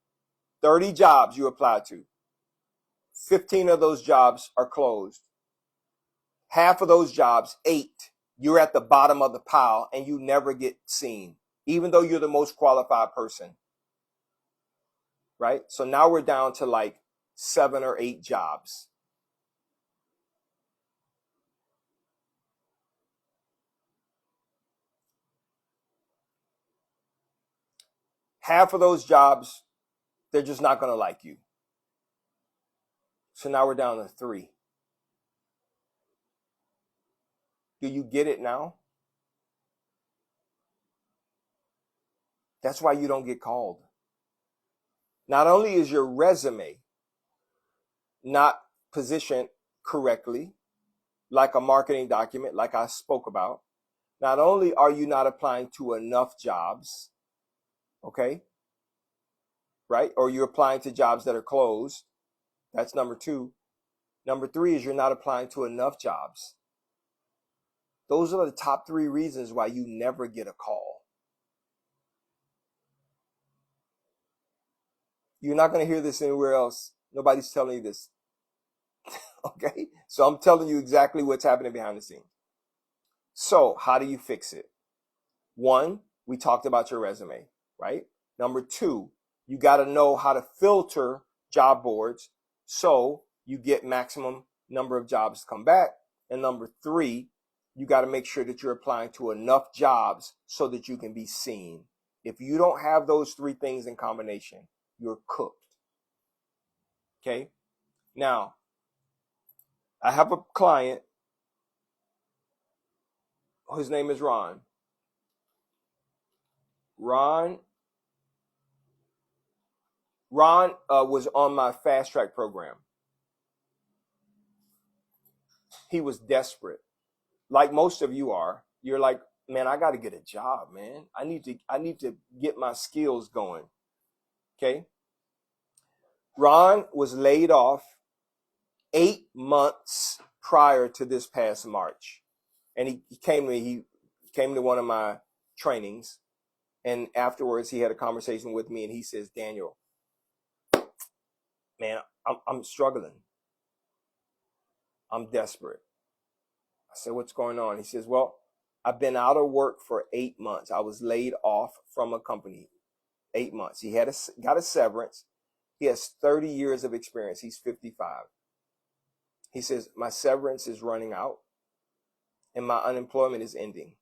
30 jobs you applied to. 15 of those jobs are closed. Half of those jobs, 8, you're at the bottom of the pile and you never get seen, even though you're the most qualified person. Right? So now we're down to like 7 or 8 jobs. Half of those jobs, they're just not going to like you. So now we're down to 3. Do you get it now? That's why you don't get called. Not only is your resume not positioned correctly, like a marketing document, like I spoke about, not only are you not applying to enough jobs, okay, right? Or you're applying to jobs that are closed. That's number 2. Number 3 is you're not applying to enough jobs. Those are the top 3 reasons why you never get a call. You're not going to hear this anywhere else. Nobody's telling you this. Okay? So I'm telling you exactly what's happening behind the scenes. So how do you fix it? 1, we talked about your resume, right? Number 2, you got to know how to filter job boards so you get maximum number of jobs to come back. And number 3, you got to make sure that you're applying to enough jobs so that you can be seen. If you don't have those 3 things in combination, you're cooked. Okay? Now, I have a client. His name is Ron. Ron was on my fast track program. He was desperate. Like most of you are. You're like, man, I got to get a job, man. I need to get my skills going. Okay? Ron was laid off 8 months prior to this past March. And he came to one of my trainings. And afterwards, he had a conversation with me and he says, Daniel, man, I'm struggling. I'm desperate. I said, what's going on? He says, well, I've been out of work for 8 months. I was laid off from a company. 8 months. He got a severance. He has 30 years of experience. He's 55. He says, my severance is running out and my unemployment is ending.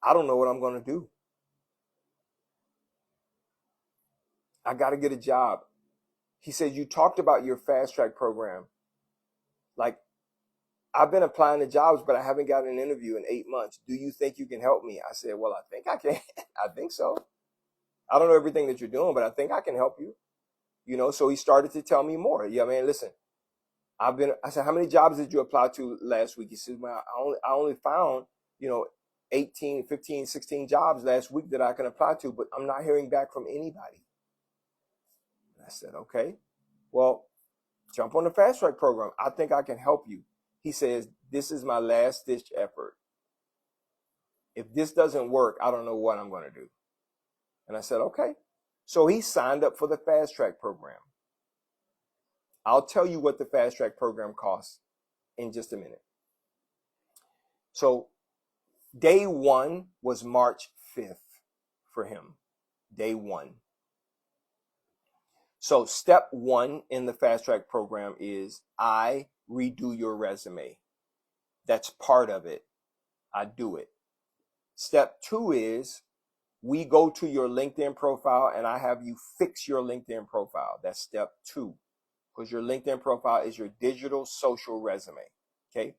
I don't know what I'm going to do. I got to get a job. He said, you talked about your fast track program. Like, I've been applying to jobs, but I haven't gotten an interview in 8 months. Do you think you can help me? I said, well, I think I can. I think so. I don't know everything that you're doing, but I think I can help you. You know, so he started to tell me more. Yeah, man, listen, I said, how many jobs did you apply to last week? He said, well, I only found, 18, 15, 16 jobs last week that I can apply to, but I'm not hearing back from anybody. I said, okay, well, jump on the fast track program. I think I can help you. He says, this is my last ditch effort. If this doesn't work, I don't know what I'm going to do. And I said, okay. So he signed up for the fast track program. I'll tell you what the Fast Track program costs in just a minute. So day one was March 5th for him. Day one. So step one in the Fast Track program is I redo your resume. That's part of it. I do it. Step two is we go to your LinkedIn profile and I have you fix your LinkedIn profile. That's step two, because your LinkedIn profile is your digital social resume. Okay.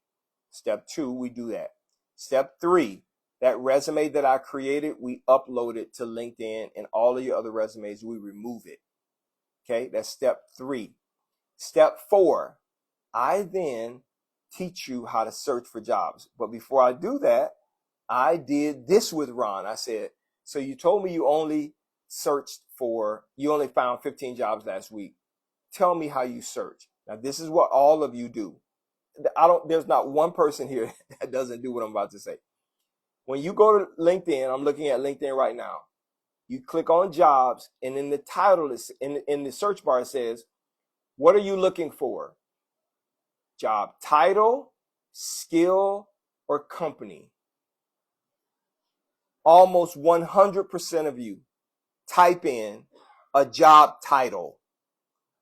Step two, we do that. Step three, that resume that I created, we upload it to LinkedIn, and all of your other resumes, we remove it. Okay. That's step three. Step four, I then teach you how to search for jobs. But before I do that, I did this with Ron. I said, so you told me you only found 15 jobs last week. Tell me how you search. Now, this is what all of you do. There's not one person here that doesn't do what I'm about to say. When you go to LinkedIn, I'm looking at LinkedIn right now. You click on jobs, and in the title, in the search bar, it says, what are you looking for? Job title, skill, or company. Almost 100% of you type in a job title.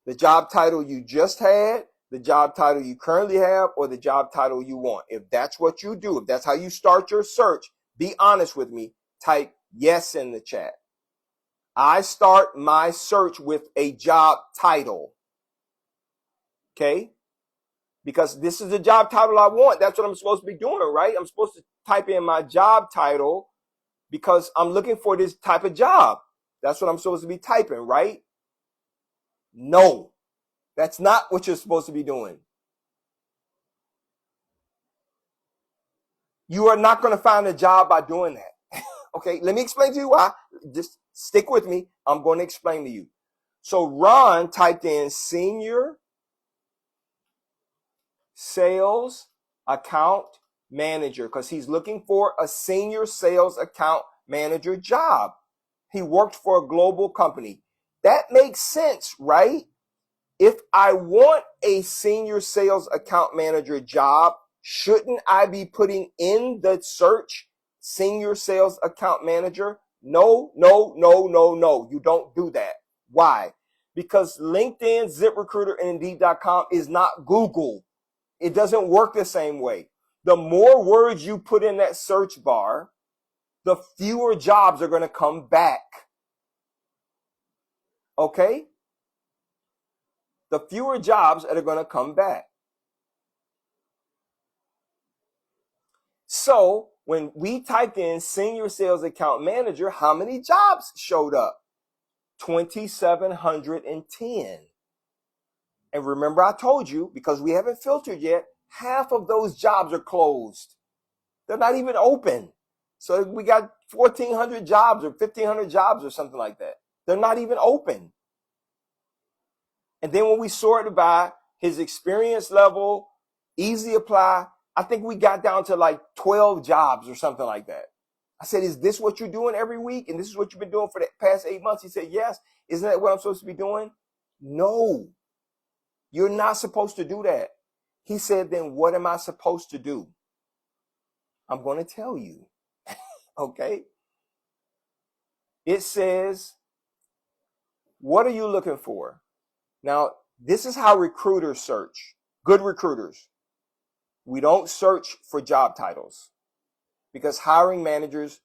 The job title you just had, the job title you currently have, or the job title you want. If that's what you do, if that's how you start your search, be honest with me. Type yes in the chat. I start my search with a job title. Okay? Because this is the job title I want. That's what I'm supposed to be doing, right? I'm supposed to type in my job title because I'm looking for this type of job. That's what I'm supposed to be typing, right? No, that's not what you're supposed to be doing. You are not going to find a job by doing that. Okay, let me explain to you why. Just stick with me. I'm going to explain to you. So Ron typed in senior sales account manager because he's looking for a senior sales account manager job. He worked for a global company. That makes sense, right? If I want a senior sales account manager job, shouldn't I be putting in the search senior sales account manager? No. You don't do that. Why? Because LinkedIn, ZipRecruiter, and Indeed.com is not Google. It doesn't work the same way. The more words you put in that search bar, the fewer jobs are going to come back. Okay? The fewer jobs that are going to come back. So when we typed in senior sales account manager, how many jobs showed up? 2,710. And remember I told you, because we haven't filtered yet, half of those jobs are closed. They're not even open. So we got 1,400 jobs or 1,500 jobs or something like that. They're not even open. And then when we sorted by his experience level, easy apply, I think we got down to like 12 jobs or something like that. I said, is this what you're doing every week? And this is what you've been doing for the past 8 months? He said, yes. Isn't that what I'm supposed to be doing? No, you're not supposed to do that. He said, then what am I supposed to do? I'm going to tell you. Okay. It says, what are you looking for? Now, this is how recruiters search. Good recruiters. We don't search for job titles because hiring managers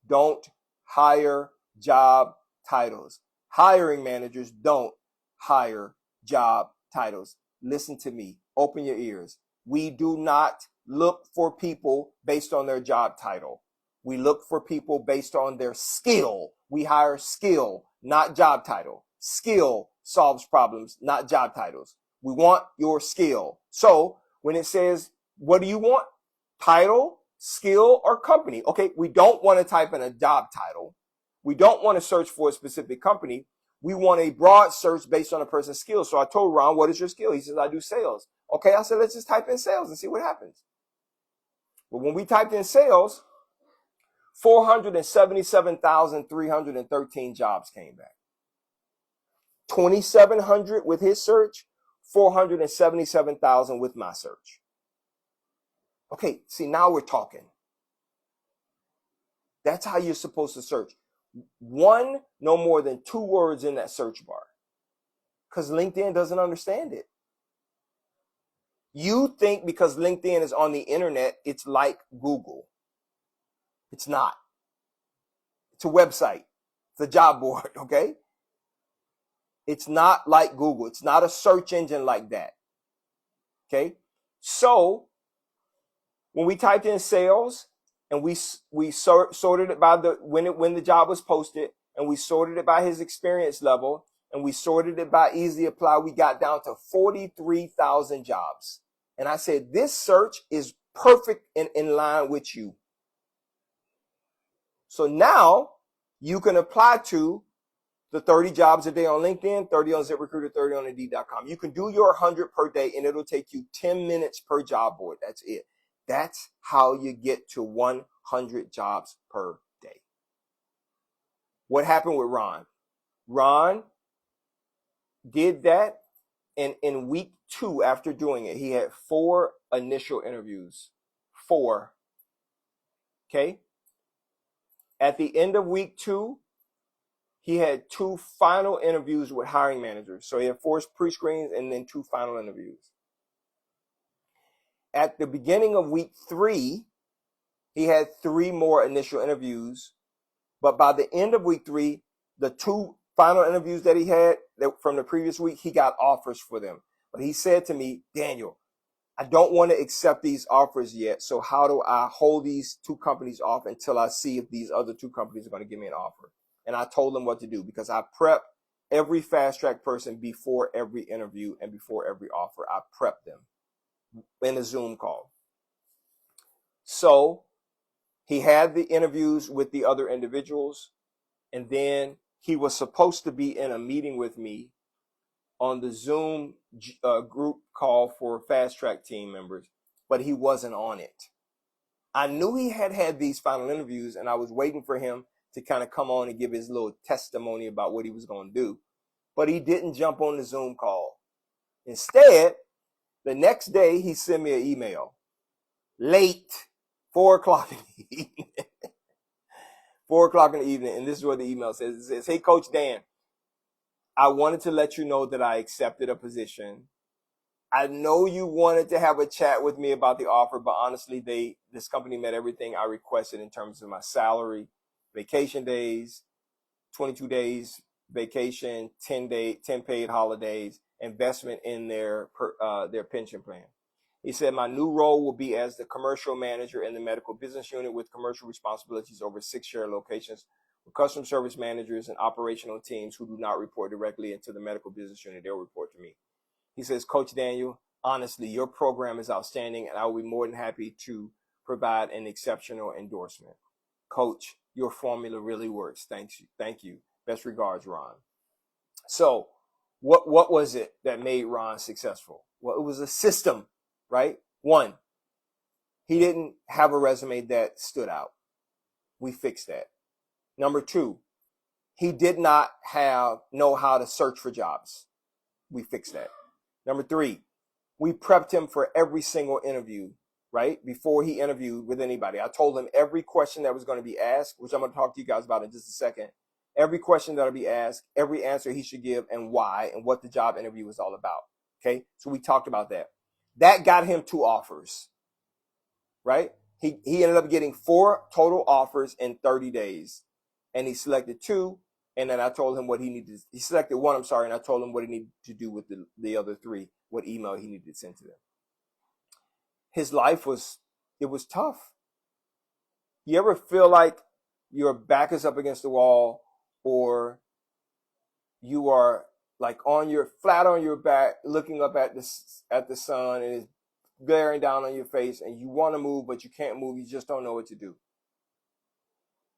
don't hire job titles. Hiring managers don't hire job titles. Listen to me. Open your ears. We do not look for people based on their job title. We look for people based on their skill. We hire skill, not job title. Skill solves problems, not job titles. We want your skill. So when it says, what do you want? Title, skill, or company? Okay, we don't want to type in a job title. We don't want to search for a specific company. We want a broad search based on a person's skills. So I told Ron, what is your skill? He says, I do sales. Okay, I said, let's just type in sales and see what happens. But when we typed in sales, 477,313 jobs came back. 2,700 with his search, 477,000 with my search. Okay, see, now we're talking. That's how you're supposed to search. One, no more than 2 words in that search bar. Because LinkedIn doesn't understand it. You think because LinkedIn is on the internet, it's like Google. It's not. It's a website. It's a job board, okay? It's not like Google. It's not a search engine like that. Okay? So, when we typed in sales and we sorted it by when the job was posted, and we sorted it by his experience level, and we sorted it by easy apply, we got down to 43,000 jobs. And I said, this search is perfect in line with you. So now you can apply to the 30 jobs a day on LinkedIn, 30 on ZipRecruiter, 30 on Indeed.com. You can do your 100 per day, and it'll take you 10 minutes per job board. That's it. That's how you get to 100 jobs per day. What happened with Ron? Ron did that, and in week 2 after doing it, he had 4 initial interviews. 4. Okay? At the end of week 2, he had 2 final interviews with hiring managers. So he had 4 pre-screens and then 2 final interviews. At the beginning of week 3, he had 3 more initial interviews. But by the end of week 3, the 2 final interviews that he had from the previous week, he got offers for them. But he said to me, Daniel, I don't want to accept these offers yet. So how do I hold these 2 companies off until I see if these other 2 companies are going to give me an offer? And I told him what to do, because I prep every fast track person before every interview and before every offer. I prep them in a Zoom call. So he had the interviews with the other individuals, and then he was supposed to be in a meeting with me on the Zoom group call for fast track team members, but he wasn't on it. I knew he had these final interviews, and I was waiting for him to kind of come on and give his little testimony about what he was going to do. But he didn't jump on the Zoom call. Instead, the next day, he sent me an email. Late, 4 o'clock in the evening. 4 o'clock in the evening, and this is what the email says. It says, hey, Coach Dan, I wanted to let you know that I accepted a position. I know you wanted to have a chat with me about the offer, but honestly, this company met everything I requested in terms of my salary, vacation days, 22 days vacation, 10 paid holidays, investment in their pension plan. He said, my new role will be as the commercial manager in the medical business unit with commercial responsibilities over 6 shared locations with customer service managers and operational teams who do not report directly into the medical business unit. They'll report to me. He says, Coach Daniel, honestly, your program is outstanding, and I will be more than happy to provide an exceptional endorsement. Coach, your formula really works. Thank you. Best regards, Ron. So what was it that made Ron successful? Well, it was a system, right? 1, he didn't have a resume that stood out. We fixed that. Number 2, he did not know how to search for jobs. We fixed that. Number 3, we prepped him for every single interview, right? Before he interviewed with anybody. I told him every question that was going to be asked, which I'm going to talk to you guys about in just a second. Every question that'll be asked, every answer he should give, and why, and what the job interview was all about. Okay? So we talked about that. That got him 2 offers, right? He ended up getting 4 total offers in 30 days. And he selected 2. And then I told him what he needed. He selected 1, and I told him what he needed to do with the other 3, what email he needed to send to them. His life was tough. You ever feel like your back is up against the wall, or you are like flat on your back, looking up at the sun, and it's glaring down on your face, and you want to move, but you can't move. You just don't know what to do.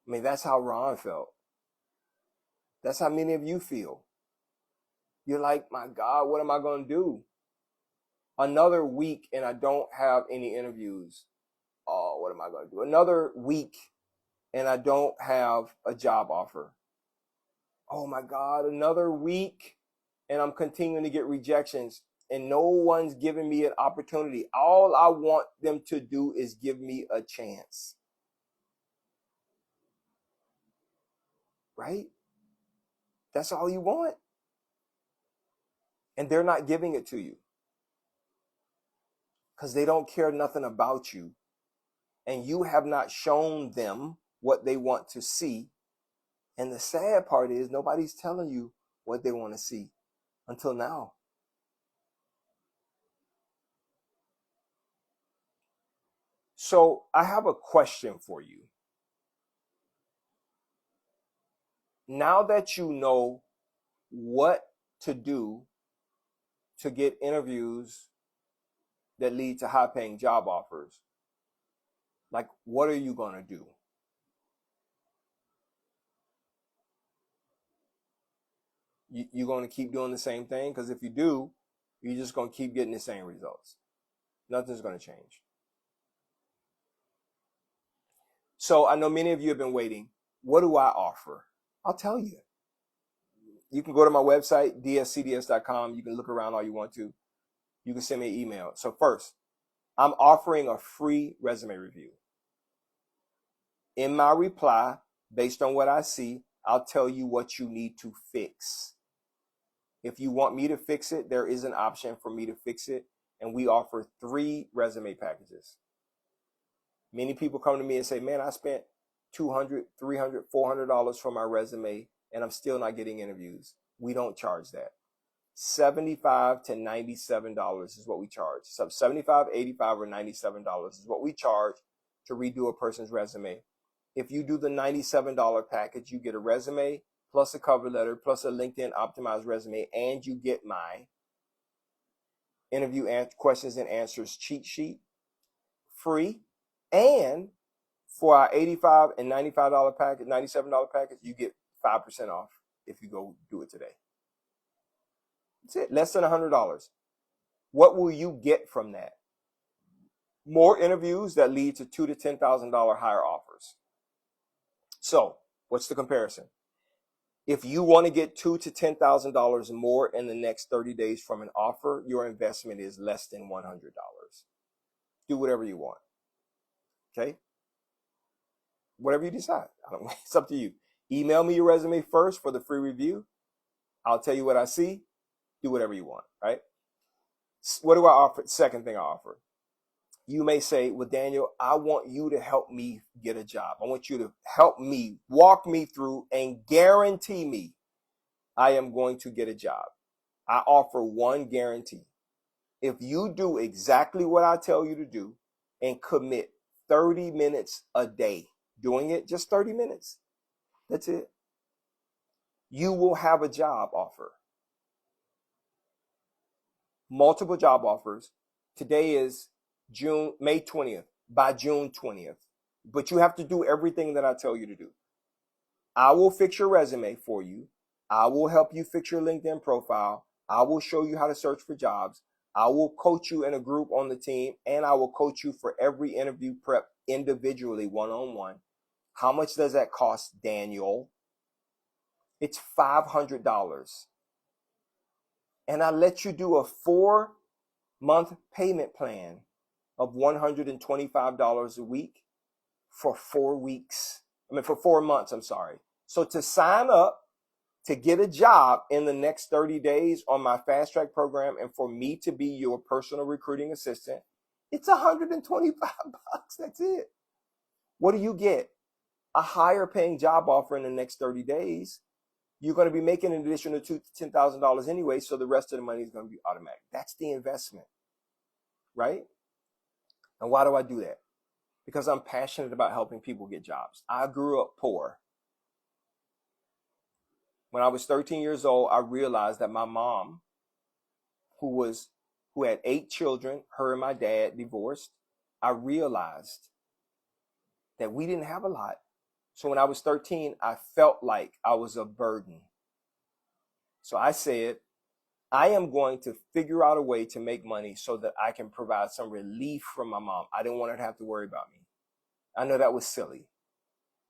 I mean, that's how Ron felt. That's how many of you feel. You're like, my God, what am I going to do? Another week and I don't have any interviews. Oh, what am I going to do? Another week and I don't have a job offer. Oh my God, another week and I'm continuing to get rejections. and no one's giving me an opportunity. All I want them to do is give me a chance. Right? That's all you want. And they're not giving it to you because they don't care nothing about you. And you have not shown them what they want to see. And the sad part is nobody's telling you what they want to see until now. So I have a question for you. Now that you know what to do to get interviews that lead to high-paying job offers, like, what are you going to do? You're going to keep doing the same thing? Because if you do, you're just going to keep getting the same results. Nothing's going to change. So I know many of you have been waiting. What do I offer? I'll tell you. You can go to my website, dscds.com. You can look around all you want to. You can send me an email. So first, I'm offering a free resume review. In my reply, based on what I see, I'll tell you what you need to fix. If you want me to fix it, there is an option for me to fix it. And we offer 3 resume packages. Many people come to me and say, man, I spent $200, $300, $400 for my resume and I'm still not getting interviews. We don't charge that. $75 to $97 is what we charge. So $75, $85, or $97 is what we charge to redo a person's resume. If you do the $97 package, you get a resume plus a cover letter plus a LinkedIn optimized resume, and you get my interview questions and answers cheat sheet free. And for our $85 and $95 package, $97 package, you get 5% off if you go do it today. That's it. Less than $100. What will you get from that? More interviews that lead to $2,000 to $10,000 higher offers. So what's the comparison? If you want to get $2,000 to $10,000 more in the next 30 days from an offer, your investment is less than $100. Do whatever you want. Okay? Whatever you decide. It's up to you. Email me your resume first for the free review. I'll tell you what I see. Do whatever you want, right? What do I offer? Second thing I offer. You may say, well, Daniel, I want you to help me get a job. I want you to help me, walk me through, and guarantee me I am going to get a job. I offer one guarantee. If you do exactly what I tell you to do and commit 30 minutes a day doing it, just 30 minutes, that's it, you will have a job offer. Multiple job offers. Today is May 20th, by June 20th. But you have to do everything that I tell you to do. I will fix your resume for you. I will help you fix your LinkedIn profile. I will show you how to search for jobs. I will coach you in a group on the team, and I will coach you for every interview prep individually, one-on-one. How much does that cost, Daniel? It's $500. And I let you do a 4-month payment plan of $125 a week for 4 weeks. For 4 months, I'm sorry. So to sign up to get a job in the next 30 days on my fast track program and for me to be your personal recruiting assistant, it's $125. That's it. What do you get? A higher paying job offer in the next 30 days. You're going to be making an additional $2,000 to $10,000 anyway, so the rest of the money is going to be automatic. That's the investment, right? And why do I do that? Because I'm passionate about helping people get jobs. I grew up poor. When I was 13 years old, I realized that my mom, who had 8 children, her and my dad divorced, I realized that we didn't have a lot. So when I was 13, I felt like I was a burden. So I said, I am going to figure out a way to make money so that I can provide some relief from my mom. I didn't want her to have to worry about me. I know that was silly,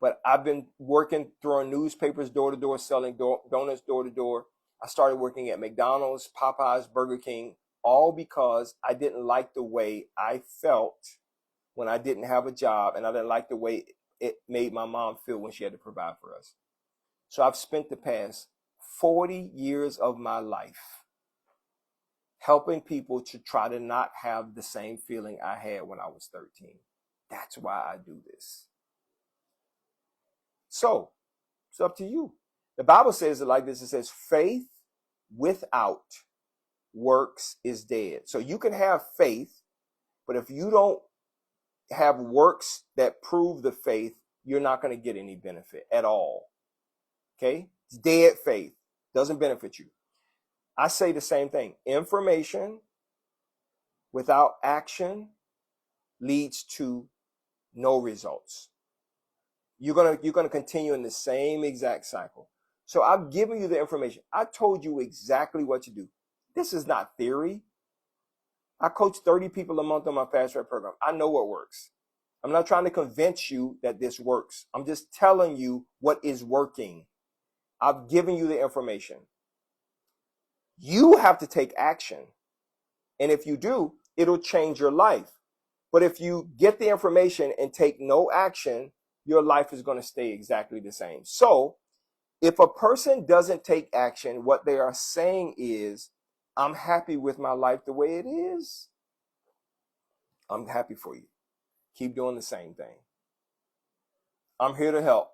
but I've been working, throwing newspapers door to door, selling donuts door to door. I started working at McDonald's, Popeyes, Burger King, all because I didn't like the way I felt when I didn't have a job, and I didn't like the way it made my mom feel when she had to provide for us. So I've spent the past 40 years of my life helping people to try to not have the same feeling I had when I was 13. That's why I do this. So it's up to you. The Bible says it like this. It says, faith without works is dead. So you can have faith, but if you don't have works that prove the faith, you're not going to get any benefit at all. Okay? It's dead faith. Doesn't benefit you. I say the same thing. Information without action leads to no results. You're gonna continue in the same exact cycle. So I've given you the information. I told you exactly what to do. This is not theory. I coach 30 people a month on my Fast Track program. I know what works. I'm not trying to convince you that this works. I'm just telling you what is working. I've given you the information. You have to take action. And if you do, it'll change your life. But if you get the information and take no action, your life is going to stay exactly the same. So if a person doesn't take action, what they are saying is, I'm happy with my life the way it is. I'm happy for you. Keep doing the same thing. I'm here to help.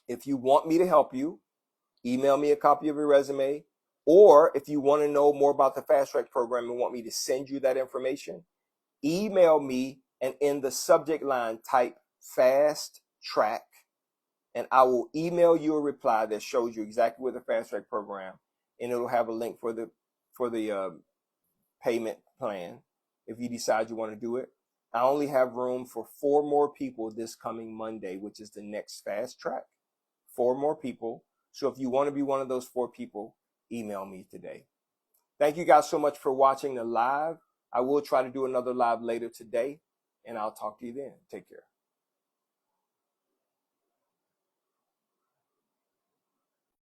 If you want me to help you, email me a copy of your resume. Or if you want to know more about the Fast Track program and want me to send you that information, email me and in the subject line type Fast Track, and I will email you a reply that shows you exactly what the Fast Track program, and it'll have a link for the payment plan if you decide you want to do it. I only have room for 4 more people this coming Monday, which is the next Fast Track. 4 more people. So if you want to be one of those 4 people, email me today. Thank you guys so much for watching the live. I will try to do another live later today, and I'll talk to you then. Take care.